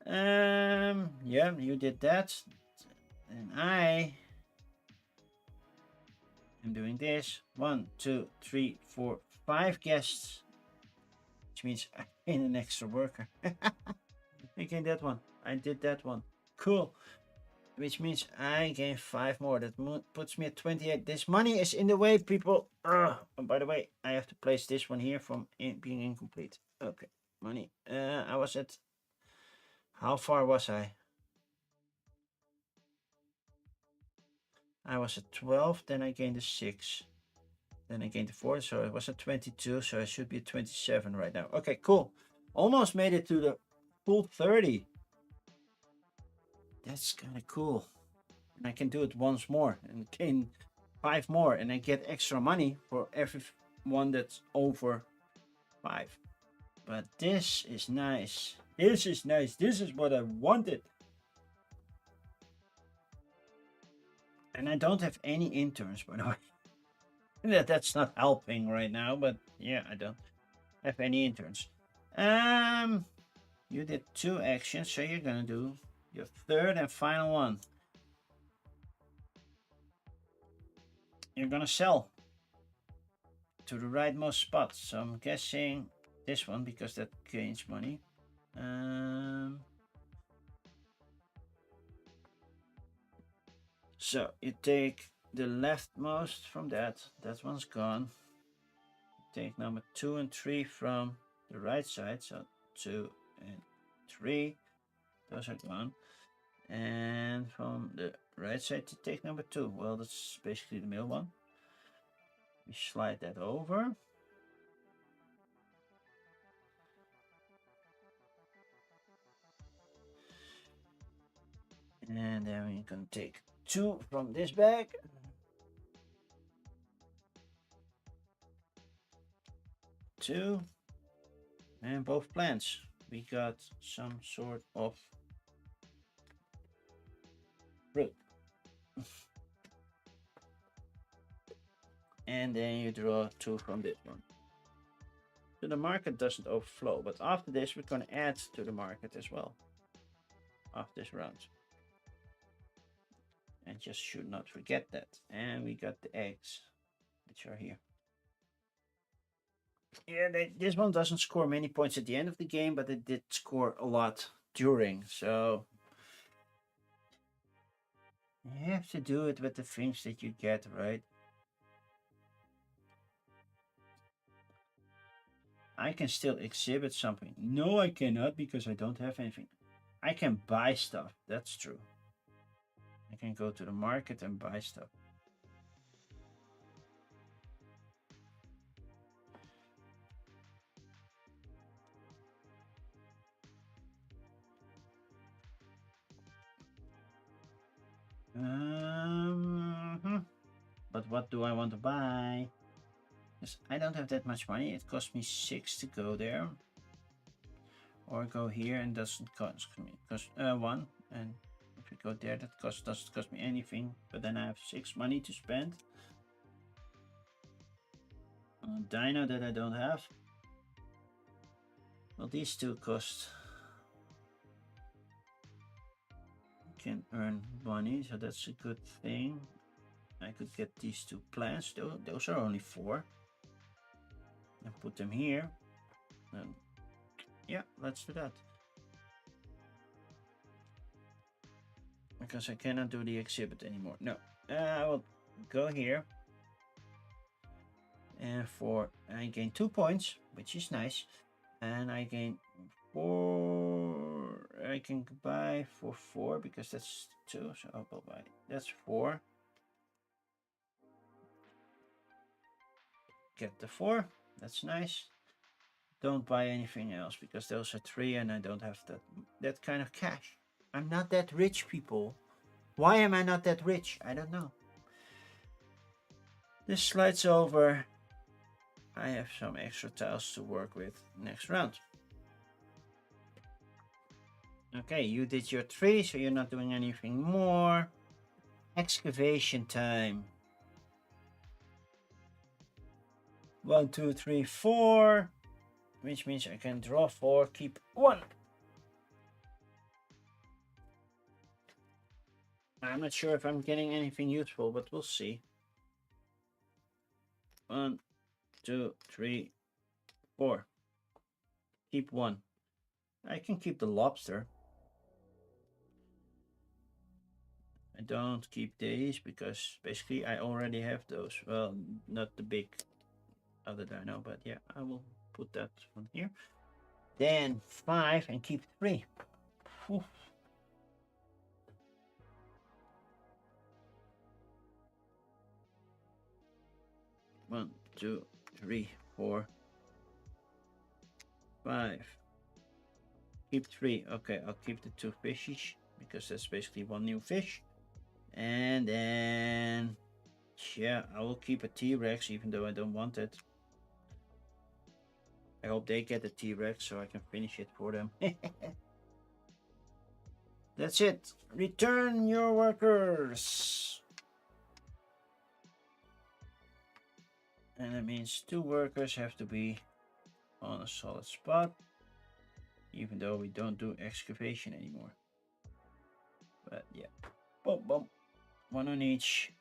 Yeah, you did that. And I am doing this. 1, 2, 3, 4, 5 guests. Which means I gain an extra worker. I gained that one. I did that one. Cool. Which means I gain 5 more. That puts me at 28. This money is in the way, people. Oh, by the way, I have to place this one here from being incomplete. Okay, money. I was at... How far was I? I was at 12, then I gained a 6. Then I gained a 4, so I was at 22, so I should be at 27 right now. Okay, cool. Almost made it to the full 30. That's kind of cool. And I can do it once more and gain 5 more, and I get extra money for every one that's over 5. But this is nice. This is nice. This is what I wanted. And I don't have any interns, by the way. That's not helping right now, but yeah, I don't have any interns. You did 2 actions, so you're gonna do your 3rd and final one. You're gonna sell to the rightmost spot. So I'm guessing this one, because that gains money. So you take the leftmost from that. That one's gone. Take number 2 and 3 from the right side. So 2 and 3. Those are gone. And from the right side to take number 2. Well, that's basically the middle one. We slide that over. And then we can take 2 from this bag. 2. And both plants. We got some sort of fruit. And then you draw 2 from this one. So the market doesn't overflow, but after this we're going to add to the market as well. After this round. And just should not forget that. And we got the eggs, which are here. Yeah, this one doesn't score many points at the end of the game, but it did score a lot during. So you have to do it with the things that you get, right? I can still exhibit something. No, I cannot because I don't have anything. I can buy stuff. That's true. I can go to the market and buy stuff. But what do I want to buy? Because I don't have that much money. It cost me 6 to go there. Or go here and doesn't cost me. Cost 1. And if we go there, that doesn't cost me anything. But then I have 6 money to spend. Dino that I don't have. Well, these two cost. Can earn money, so that's a good thing. I could get these 2 plants. Those are only 4. And put them here. And yeah, let's do that. Because I cannot do the exhibit anymore. No, I will go here. And I gain 2 points, which is nice. And I gain 4. I can buy for 4 because that's 2. So I'll buy. That's 4. Get the 4. That's nice. Don't buy anything else because those are 3 and I don't have that kind of cash. I'm not that rich, people. Why am I not that rich? I don't know. This slides over. I have some extra tiles to work with next round. Okay, you did your 3, so you're not doing anything more. Excavation time. 1, 2, 3, 4. Which means I can draw 4, keep 1. I'm not sure if I'm getting anything useful, but we'll see. 1, 2, 3, 4. Keep 1. I can keep the lobster. I don't keep these because basically I already have those. Well, not the big other dino, but yeah, I will put that one here. Then 5 and keep 3. Whew. One, 2, 3, 4, 5. Keep 3. Okay, I'll keep the 2 fishes because that's basically 1 new fish. And then, yeah, I will keep a T-Rex even though I don't want it. I hope they get a T-Rex so I can finish it for them. That's it. Return your workers. And that means 2 workers have to be on a solid spot. Even though we don't do excavation anymore. But yeah. Boom, boom. 1 on each.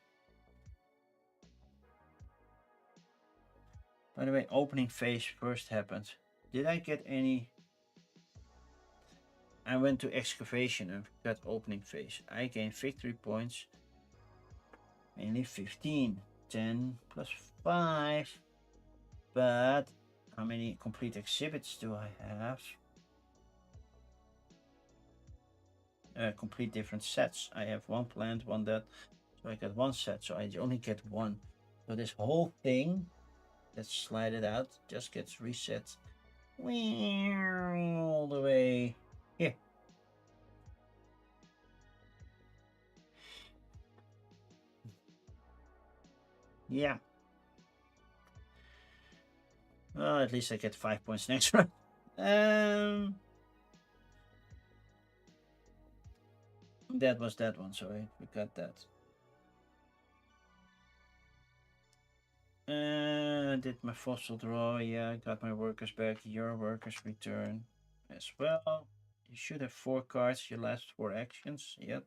By the way, opening phase first happened. Did I get any? I went to excavation and got opening phase. I gained victory points. Mainly 15. 10 plus 5. But how many complete exhibits do I have? Complete different sets. I have 1 plant, 1 that. So I got 1 set. So I only get 1. So this whole thing that's slided out just gets reset all the way here. Yeah. Well, at least I get 5 points next round. That was that one, sorry. We got that. Did my fossil draw? Yeah, I got my workers back. Your workers return as well. You should have 4 cards. Your last 4 actions. Yep.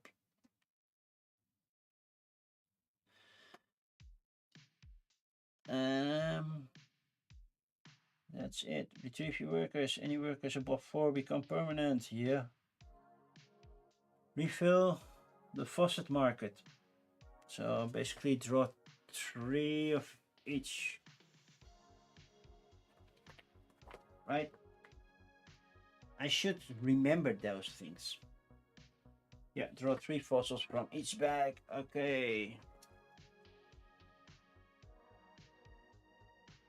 That's it. Retrieve your workers. Any workers above 4 become permanent. Yeah. Refill the faucet market. So basically draw 3 of each. Right? I should remember those things. Yeah, draw 3 fossils from each bag. Okay.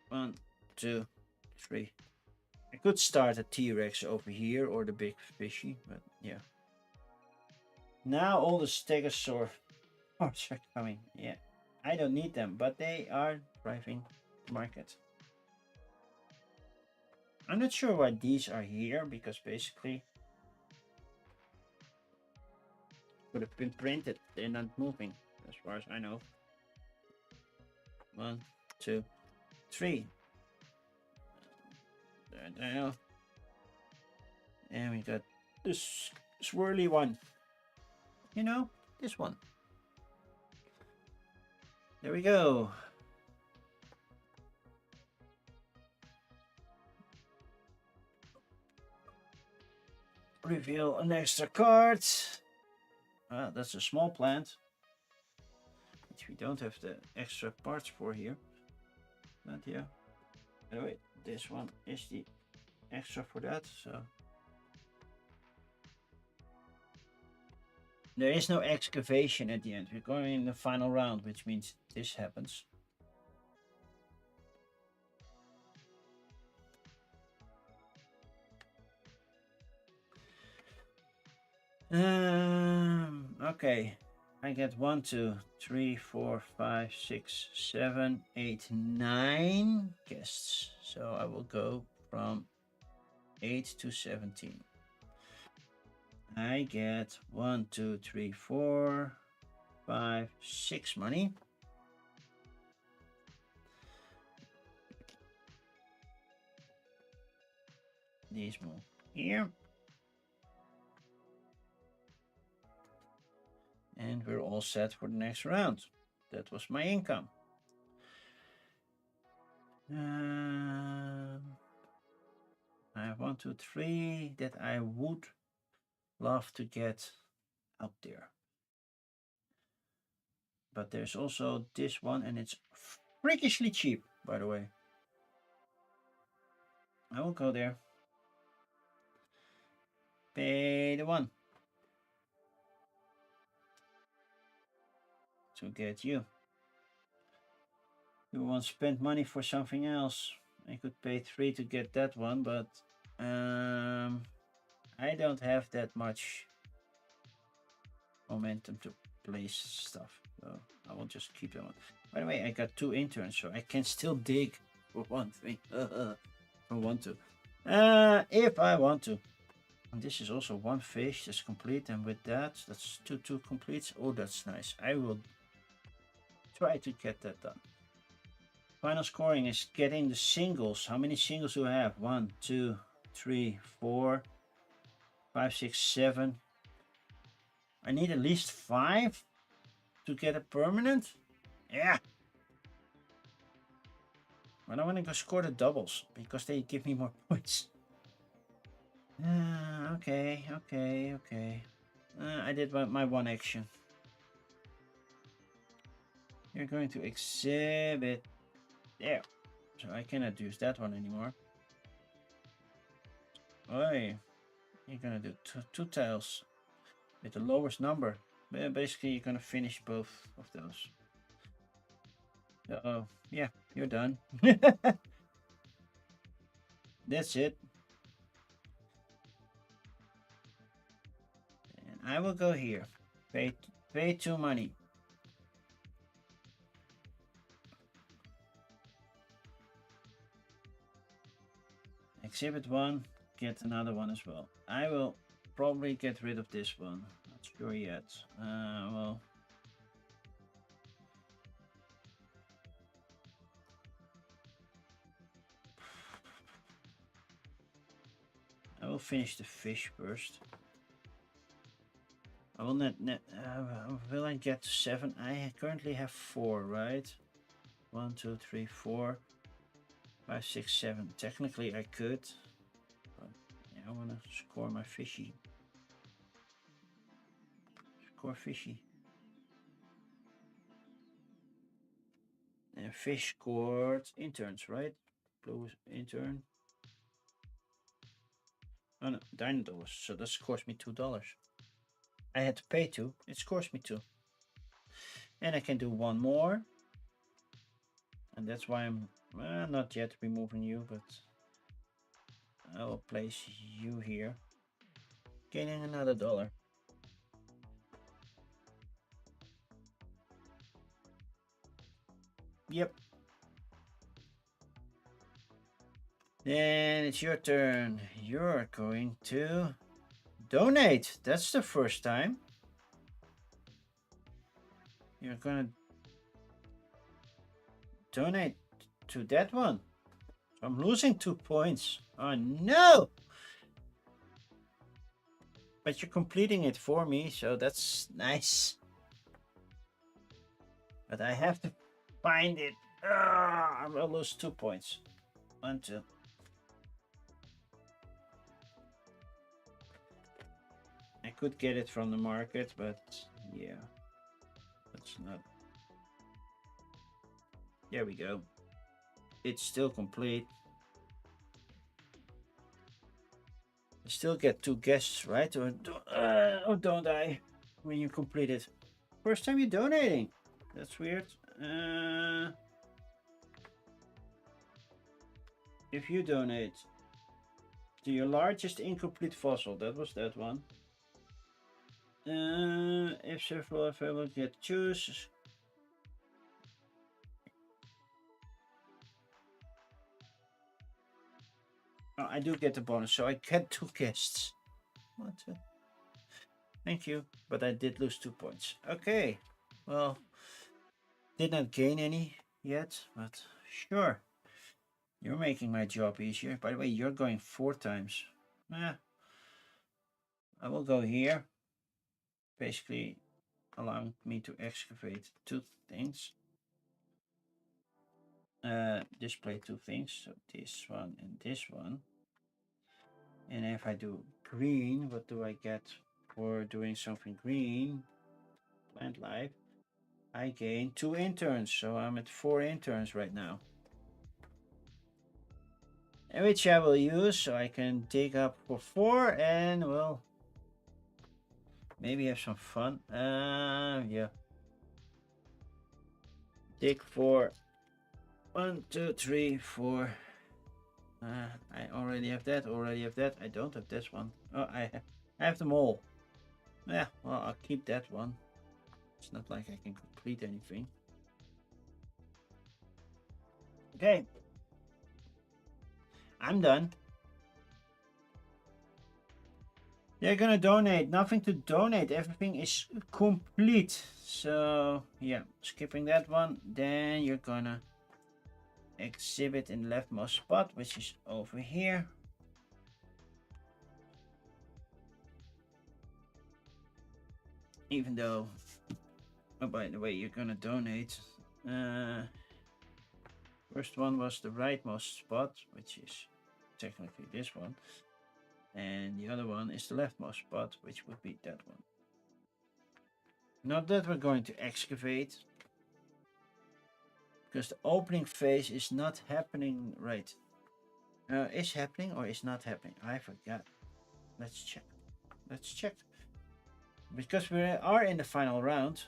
1, 2, 3. I could start a T-Rex over here or the big fishy, but yeah. Now all the stegosaur parts are coming. Yeah. I don't need them, but they are driving the market. I'm not sure why these are here, because basically would have been printed. They're not moving, as far as I know. 1, 2, 3. There. And we got this swirly one. You know, this one. There we go. Reveal an extra card. That's a small plant, which we don't have the extra parts for here. But yeah. By the way, this one is the extra for that, so there is no excavation at the end. We're going in the final round, which means this happens. Okay. I get 1, 2, 3, 4, 5, 6, 7, 8, 9 guests. So I will go from 8 to 17. I get 1, 2, 3, 4, 5, 6 money. These move here. And we're all set for the next round. That was my income. I have 1, 2, 3 that I would love to get out there. But there's also this one, and it's freakishly cheap, by the way. I will go there. Pay the 1 to get you. You want to spend money for something else? I could pay 3 to get that one, but I don't have that much momentum to place stuff, so I will just keep them on. By the way, I got 2 interns, so I can still dig for one thing. If I want to. If I want to. And this is also 1 fish that's complete, and with that, that's 2 completes. Oh, that's nice. I will try to get that done. Final scoring is getting the singles. How many singles do I have? 1, 2, 3, 4, 5, 6, 7. I need at least 5 to get a permanent. Yeah. But I want to go score the doubles because they give me more points. Okay. I did my 1 action. You're going to exhibit there. So I cannot use that one anymore. Oi. You're gonna do 2 tiles with the lowest number. Basically, you're gonna finish both of those. Oh, yeah, you're done. That's it. And I will go here. Pay 2 money. exhibit one, get another one as well. I will probably get rid of this one. Not sure yet. Well, I will finish the fish first. I will not. Will I get to 7? I currently have 4, right? 1, 2, 3, 4, 5, 6, 7. Technically, I could. But yeah, I want to score my fishy. Score fishy. And fish scored interns, right? Blue intern. Oh no, $9. So that scores me $2. I had to pay 2. It scores me 2. And I can do one more. And that's why I'm not yet removing you, but I will place you here. Gaining another $1. Yep. Then it's your turn. You're going to donate. That's the first time. You're gonna donate to that one. So I'm losing 2 points. Oh no! But you're completing it for me, so that's nice. But I have to find it. I will lose 2 points. 1, 2. I could get it from the market, but yeah, that's not. There we go. It's still complete. I still get 2 guests, right? Or don't I? When you complete it. First time you're donating. That's weird. If you donate to your largest incomplete fossil, that was that one. If several available, get choose. Oh, I do get the bonus, so I get 2 guests. What? Thank you, but I did lose 2 points. Okay, well, did not gain any yet, but sure. You're making my job easier. By the way, you're going 4 times. I will go here. Basically allowing me to excavate 2 things. Display 2 things. So this one and this one. And if I do green, what do I get for doing something green? Plant life. I gain 2 interns, so I'm at 4 interns right now. Which I will use so I can dig up for 4 and, well, maybe have some fun. Yeah. Dig for 1, 2, 3, 4. I already have that, I don't have this one. Oh, I have them all. Yeah, well, I'll keep that one. It's not like I can complete anything. Okay. I'm done. They're gonna donate. Nothing to donate. Everything is complete. So, yeah, skipping that one. Then you're gonna exhibit in the leftmost spot, which is over here. Even though, oh, by the way, you're gonna donate. First one was the rightmost spot, which is technically this one. And the other one is the leftmost spot, which would be that one. Not that we're going to excavate, because the opening phase is not happening right. Is happening or is not happening? I forgot. Let's check. Let's check. Because we are in the final round.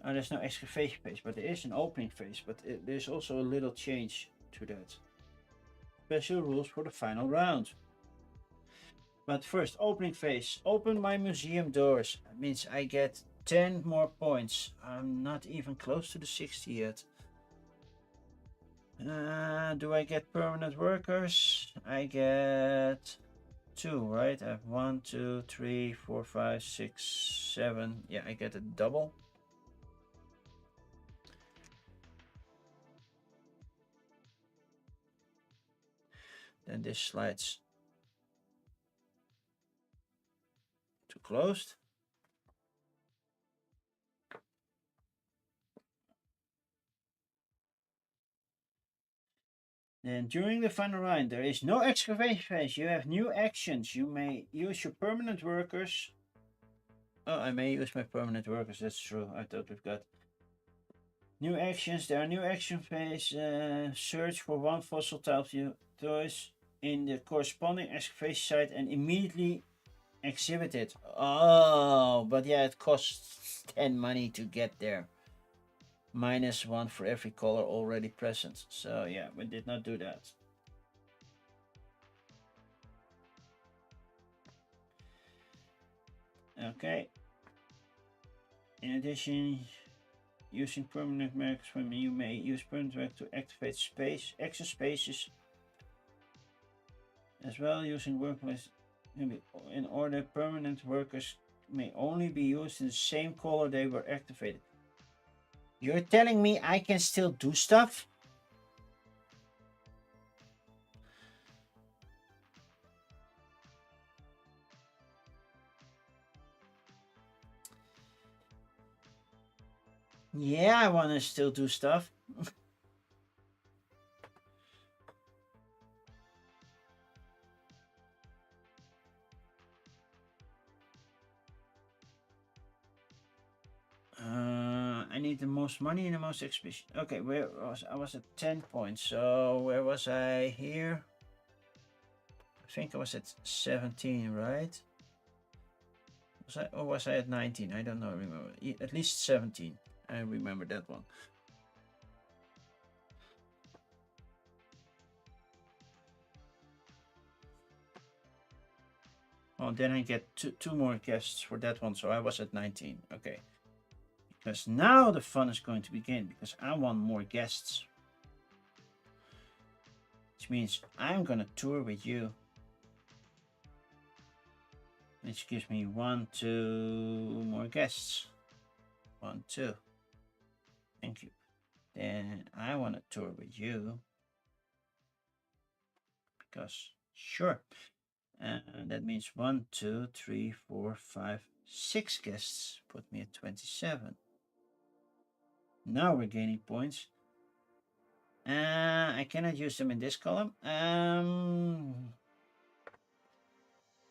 There's no excavation phase, but there is an opening phase. But there's also a little change to that. Special rules for the final round. But first, opening phase. Open my museum doors. That means I get 10 more points. I'm not even close to the 60 yet. Do I get permanent workers? I get 2, right? I have 1, 2, 3, 4, 5, 6, 7. Yeah, I get a double. Then this slides to closed. Then during the final round, there is no excavation phase. You have new actions. You may use your permanent workers. Oh, I may use my permanent workers. That's true. I thought we've got new actions. There are new action phase. Search for one fossil type toys in the corresponding excavation site and immediately exhibit it. Oh, but yeah, it costs 10 money to get there. -1 for every color already present. So yeah, we did not do that. Okay. In addition, using permanent marks, you may use permanent marks to activate action spaces. As well, using workplace in order, permanent workers may only be used in the same color they were activated. You're telling me I can still do stuff? Yeah, I want to still do stuff. I need the most money and the most exhibition. Okay, where was I? Was at 10 points. So where was I here? I think I was at 17, right? Was I at 19? I don't know. Remember, at least 17. I remember that one. Oh, then I get two more guests for that one. So I was at 19. Okay. Because now the fun is going to begin, because I want more guests. Which means I'm gonna tour with you. Which gives me 1, 2 more guests. 1, 2. Thank you. Then I want to tour with you. Because, sure. And that means 1, 2, 3, 4, 5, 6 guests. Put me at 27. Now we're gaining points. I cannot use them in this column.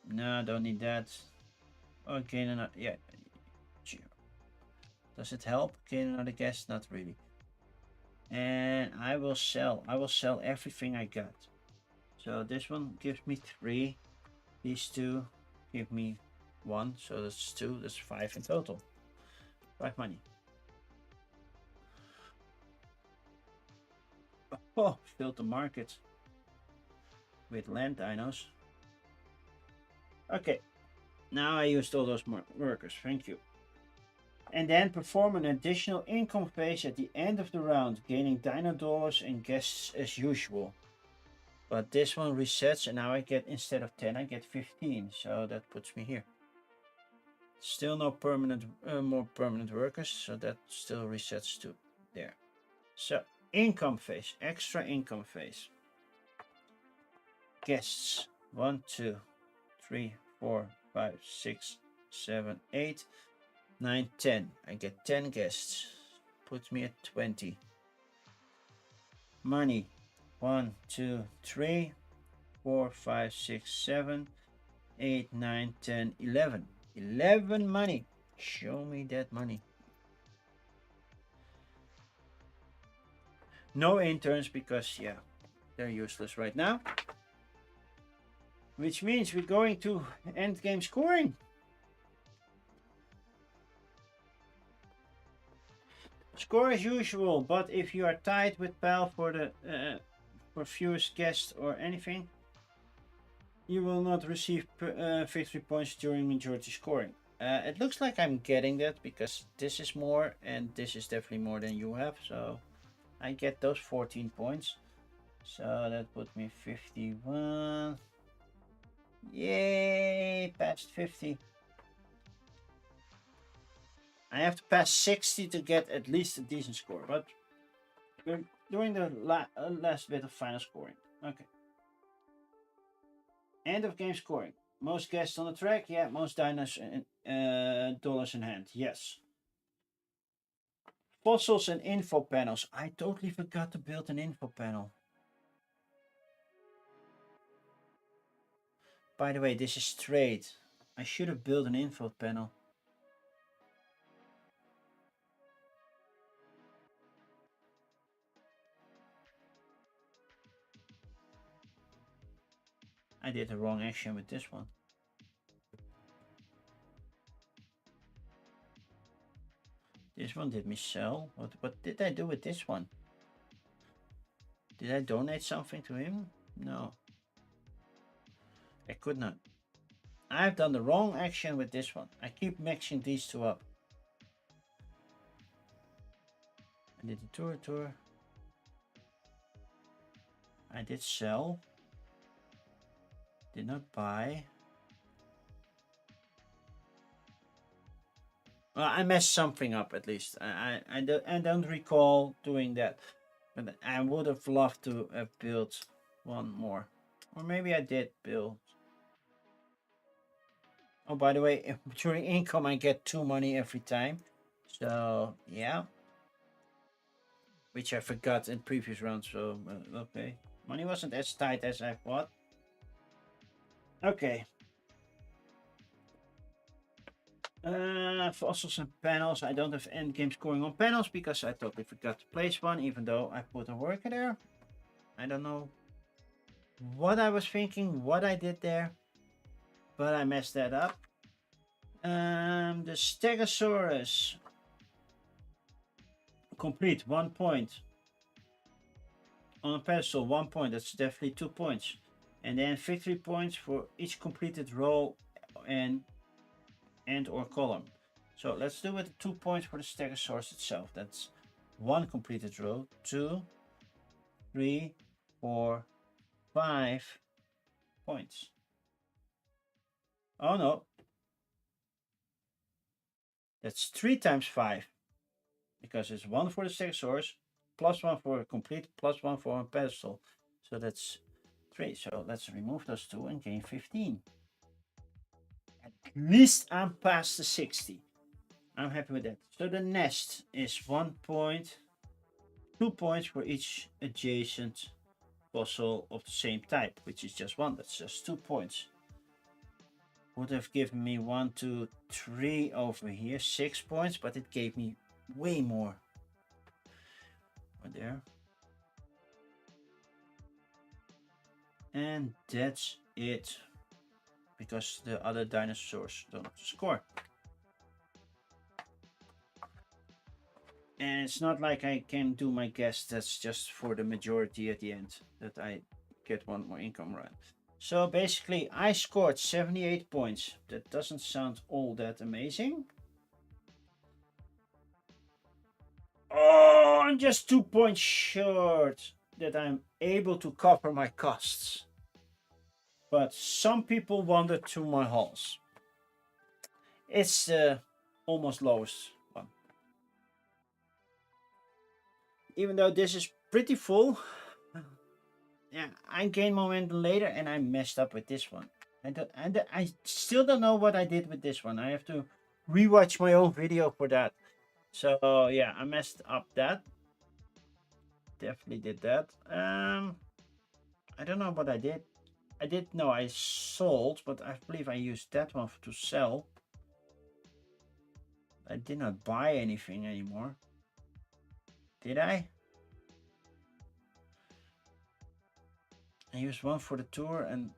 No, I don't need that. Okay, no, yeah. Does it help? Gain another guest? Not really. And I will sell everything I got. So this one gives me 3. These 2 give me 1. So that's 2. That's 5 in total. 5 money. Oh, filled the market with land dinos. Okay, now I used all those workers. Thank you. And then perform an additional income phase at the end of the round, gaining dino dollars and guests as usual. But this one resets, and now I get, instead of 10, I get 15. So that puts me here. Still no permanent, more permanent workers, so that still resets to there. So income phase, extra income phase. Guests 1, 2, 3, 4, 5, 6, 7, 8, 9, 10. I get 10 guests. Puts me at 20. Money 1, 2, 3, 4, 5, 6, 7, 8, 9, 10, 11. 11 money. Show me that money. No interns because, yeah, they're useless right now. Which means we're going to end game scoring. Score as usual, but if you are tied with PAL for the for fewest guests or anything, you will not receive victory points during majority scoring. It looks like I'm getting that because this is more and this is definitely more than you have, so I get those 14 points. So that put me 51. Yay, past 50. I have to pass 60 to get at least a decent score, but we're doing the last bit of final scoring. Okay. End of game scoring. Most guests on the track, yeah. Most dollars in hand, yes. Fossils and info panels. I totally forgot to build an info panel. By the way, this is trade. I should have built an info panel. I did the wrong action with this one. This one did me sell. What did I do with this one? Did I donate something to him? No. I could not. I've done the wrong action with this one. I keep mixing these two up. I did the tour. I did sell. Did not buy. Well, I messed something up at least. I don't recall doing that. But I would have loved to have built one more. Or maybe I did build. Oh, by the way, during income I get 2 money every time. So, yeah. Which I forgot in previous rounds, so okay. Money wasn't as tight as I thought. Okay. Fossils and panels. I don't have end game scoring on panels because I totally forgot to place one, even though I put a worker there. I don't know what I was thinking, what I did there, but I messed that up. The Stegosaurus. Complete, 1 point. On a pedestal, 1 point. That's definitely 2 points. And then victory points for each completed row and or column. So let's do it 2 points for the Stegosaurus itself. That's 1 completed row, 2, 3, 4, 5 points. Oh no. That's 3 times 5. Because it's 1 for the Stegosaurus, plus 1 for a complete, plus 1 for a pedestal. So that's 3. So let's remove those 2 and gain 15. At least I'm past the 60. I'm happy with that. So the nest is 1 point, 2 points for each adjacent fossil of the same type, which is just 1. That's just 2 points. Would have given me 1, 2, 3 over here, 6 points, but it gave me way more. Right there. And that's it. Because the other dinosaurs don't score. And it's not like I can do my guess. That's just for the majority at the end. That I get 1 more income run. So basically I scored 78 points. That doesn't sound all that amazing. Oh, I'm just 2 points short that I'm able to cover my costs. But some people wandered to my halls. It's the almost lowest one. Even though this is pretty full, yeah, I gained momentum later and I messed up with this one. I still don't know what I did with this one. I have to rewatch my own video for that. So yeah, I messed up that. Definitely did that. I don't know what I did. I sold, but I believe I used that one to sell. I did not buy anything anymore. Did I? I used 1 for the tour and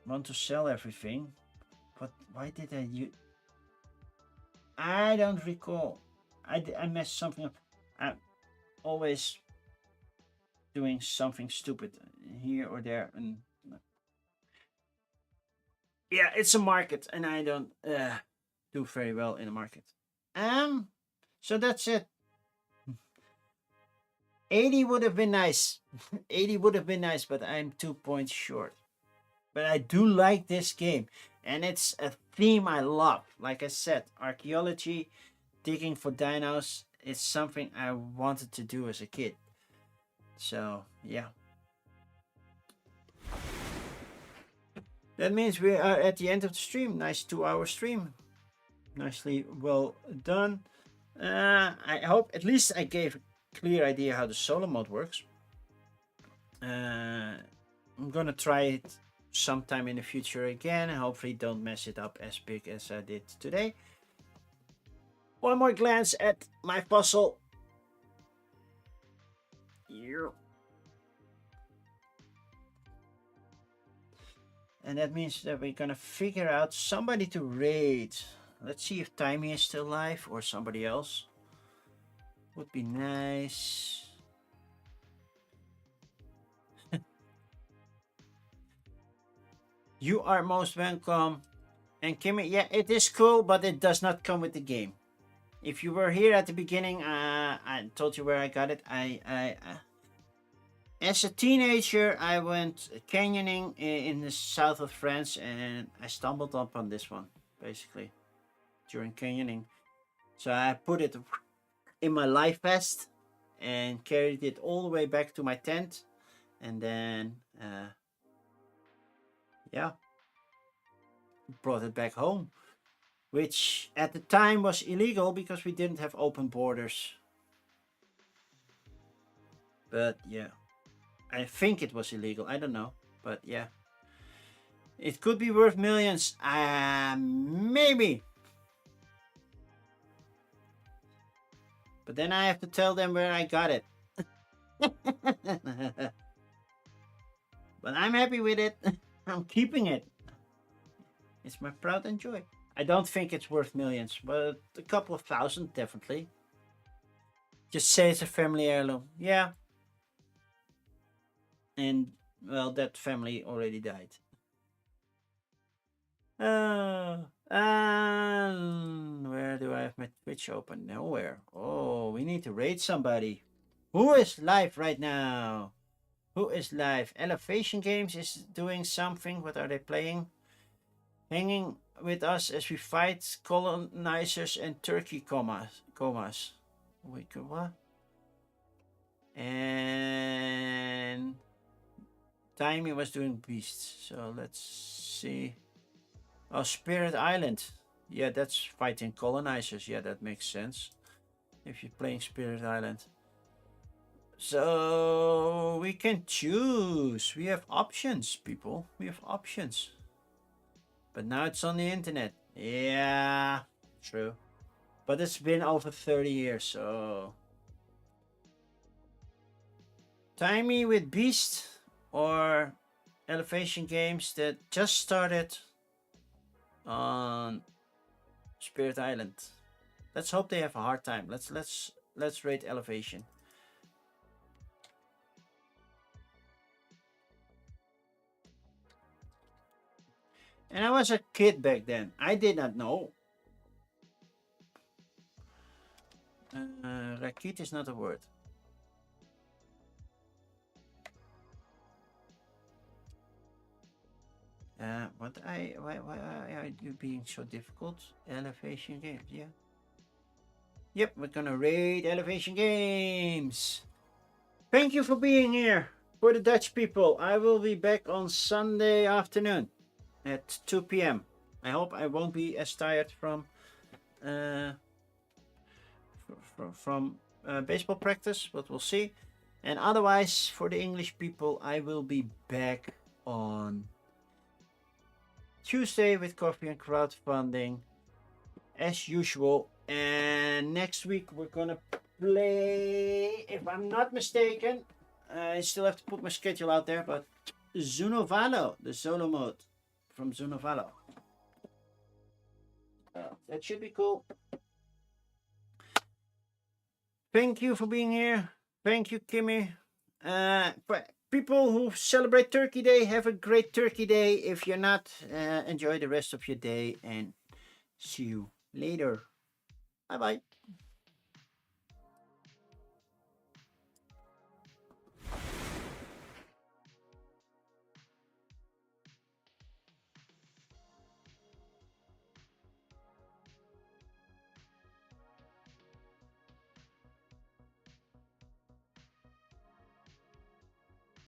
1 to sell everything. But why did I use... I don't recall. I messed something up. I'm always doing something stupid here or there. And yeah, it's a market and I don't do very well in a market. So that's it. 80 would have been nice. 80 would have been nice, but I'm 2 points short. But I do like this game, and it's a theme I love. Like I said, archaeology, digging for dinos, it's something I wanted to do as a kid. So, yeah. That means we are at the end of the stream. Nice 2-hour stream. Nicely well done. I hope at least I gave a clear idea how the solo mode works. I'm gonna try it sometime in the future again, and hopefully don't mess it up as big as I did today. One more glance at my fossil. Yeah. And that means that we're gonna figure out somebody to raid. Let's see if Timey is still alive or somebody else. Would be nice. You are most welcome. And Kimmy, yeah, it is cool, but it does not come with the game. If you were here at the beginning, I told you where I got it. As a teenager, I went canyoning in the south of France, and I stumbled upon this one, basically, during canyoning. So I put it in my life vest and carried it all the way back to my tent, and then, yeah, brought it back home, which at the time was illegal because we didn't have open borders. But yeah, I think it was illegal. I don't know, but yeah, it could be worth millions. Maybe. But then I have to tell them where I got it. But I'm happy with it. I'm keeping it. It's my pride and joy. I don't think it's worth millions, but a couple of thousand, definitely. Just say it's a family heirloom. Yeah. And, well, that family already died. Where do I have my Twitch open? Nowhere. Oh, we need to raid somebody. Who is live right now? Who is live? Elevation Games is doing something. What are they playing? Hanging with us as we fight colonizers and turkey comas. Wait, what? And Timey was doing beasts. So let's see. Oh, Spirit Island. Yeah, that's fighting colonizers. Yeah, that makes sense. If you're playing Spirit Island. So we can choose. We have options, people. We have options. But now it's on the internet. Yeah, true. But it's been over 30 years, so... Timey with Beast or Elevation Games that just started on Spirit Island. Let's hope they have a hard time. Let's rate Elevation. And I was a kid back then. I did not know. Rakit is not a word. Why are you being so difficult? Elevation Games, yeah. Yep, we're gonna raid Elevation Games. Thank you for being here. For the Dutch people, I will be back on Sunday afternoon at 2 p.m. I hope I won't be as tired from baseball practice, but we'll see. And otherwise, for the English people, I will be back on Tuesday with coffee and crowdfunding as usual. And next week we're gonna play, if I'm not mistaken, I still have to put my schedule out there, but Zunovalo, the solo mode from Zunovalo. That should be cool. Thank you for being here. Thank you, Kimmy. For people who celebrate Turkey Day, have a great Turkey Day. If you're not, enjoy the rest of your day and see you later. Bye-bye.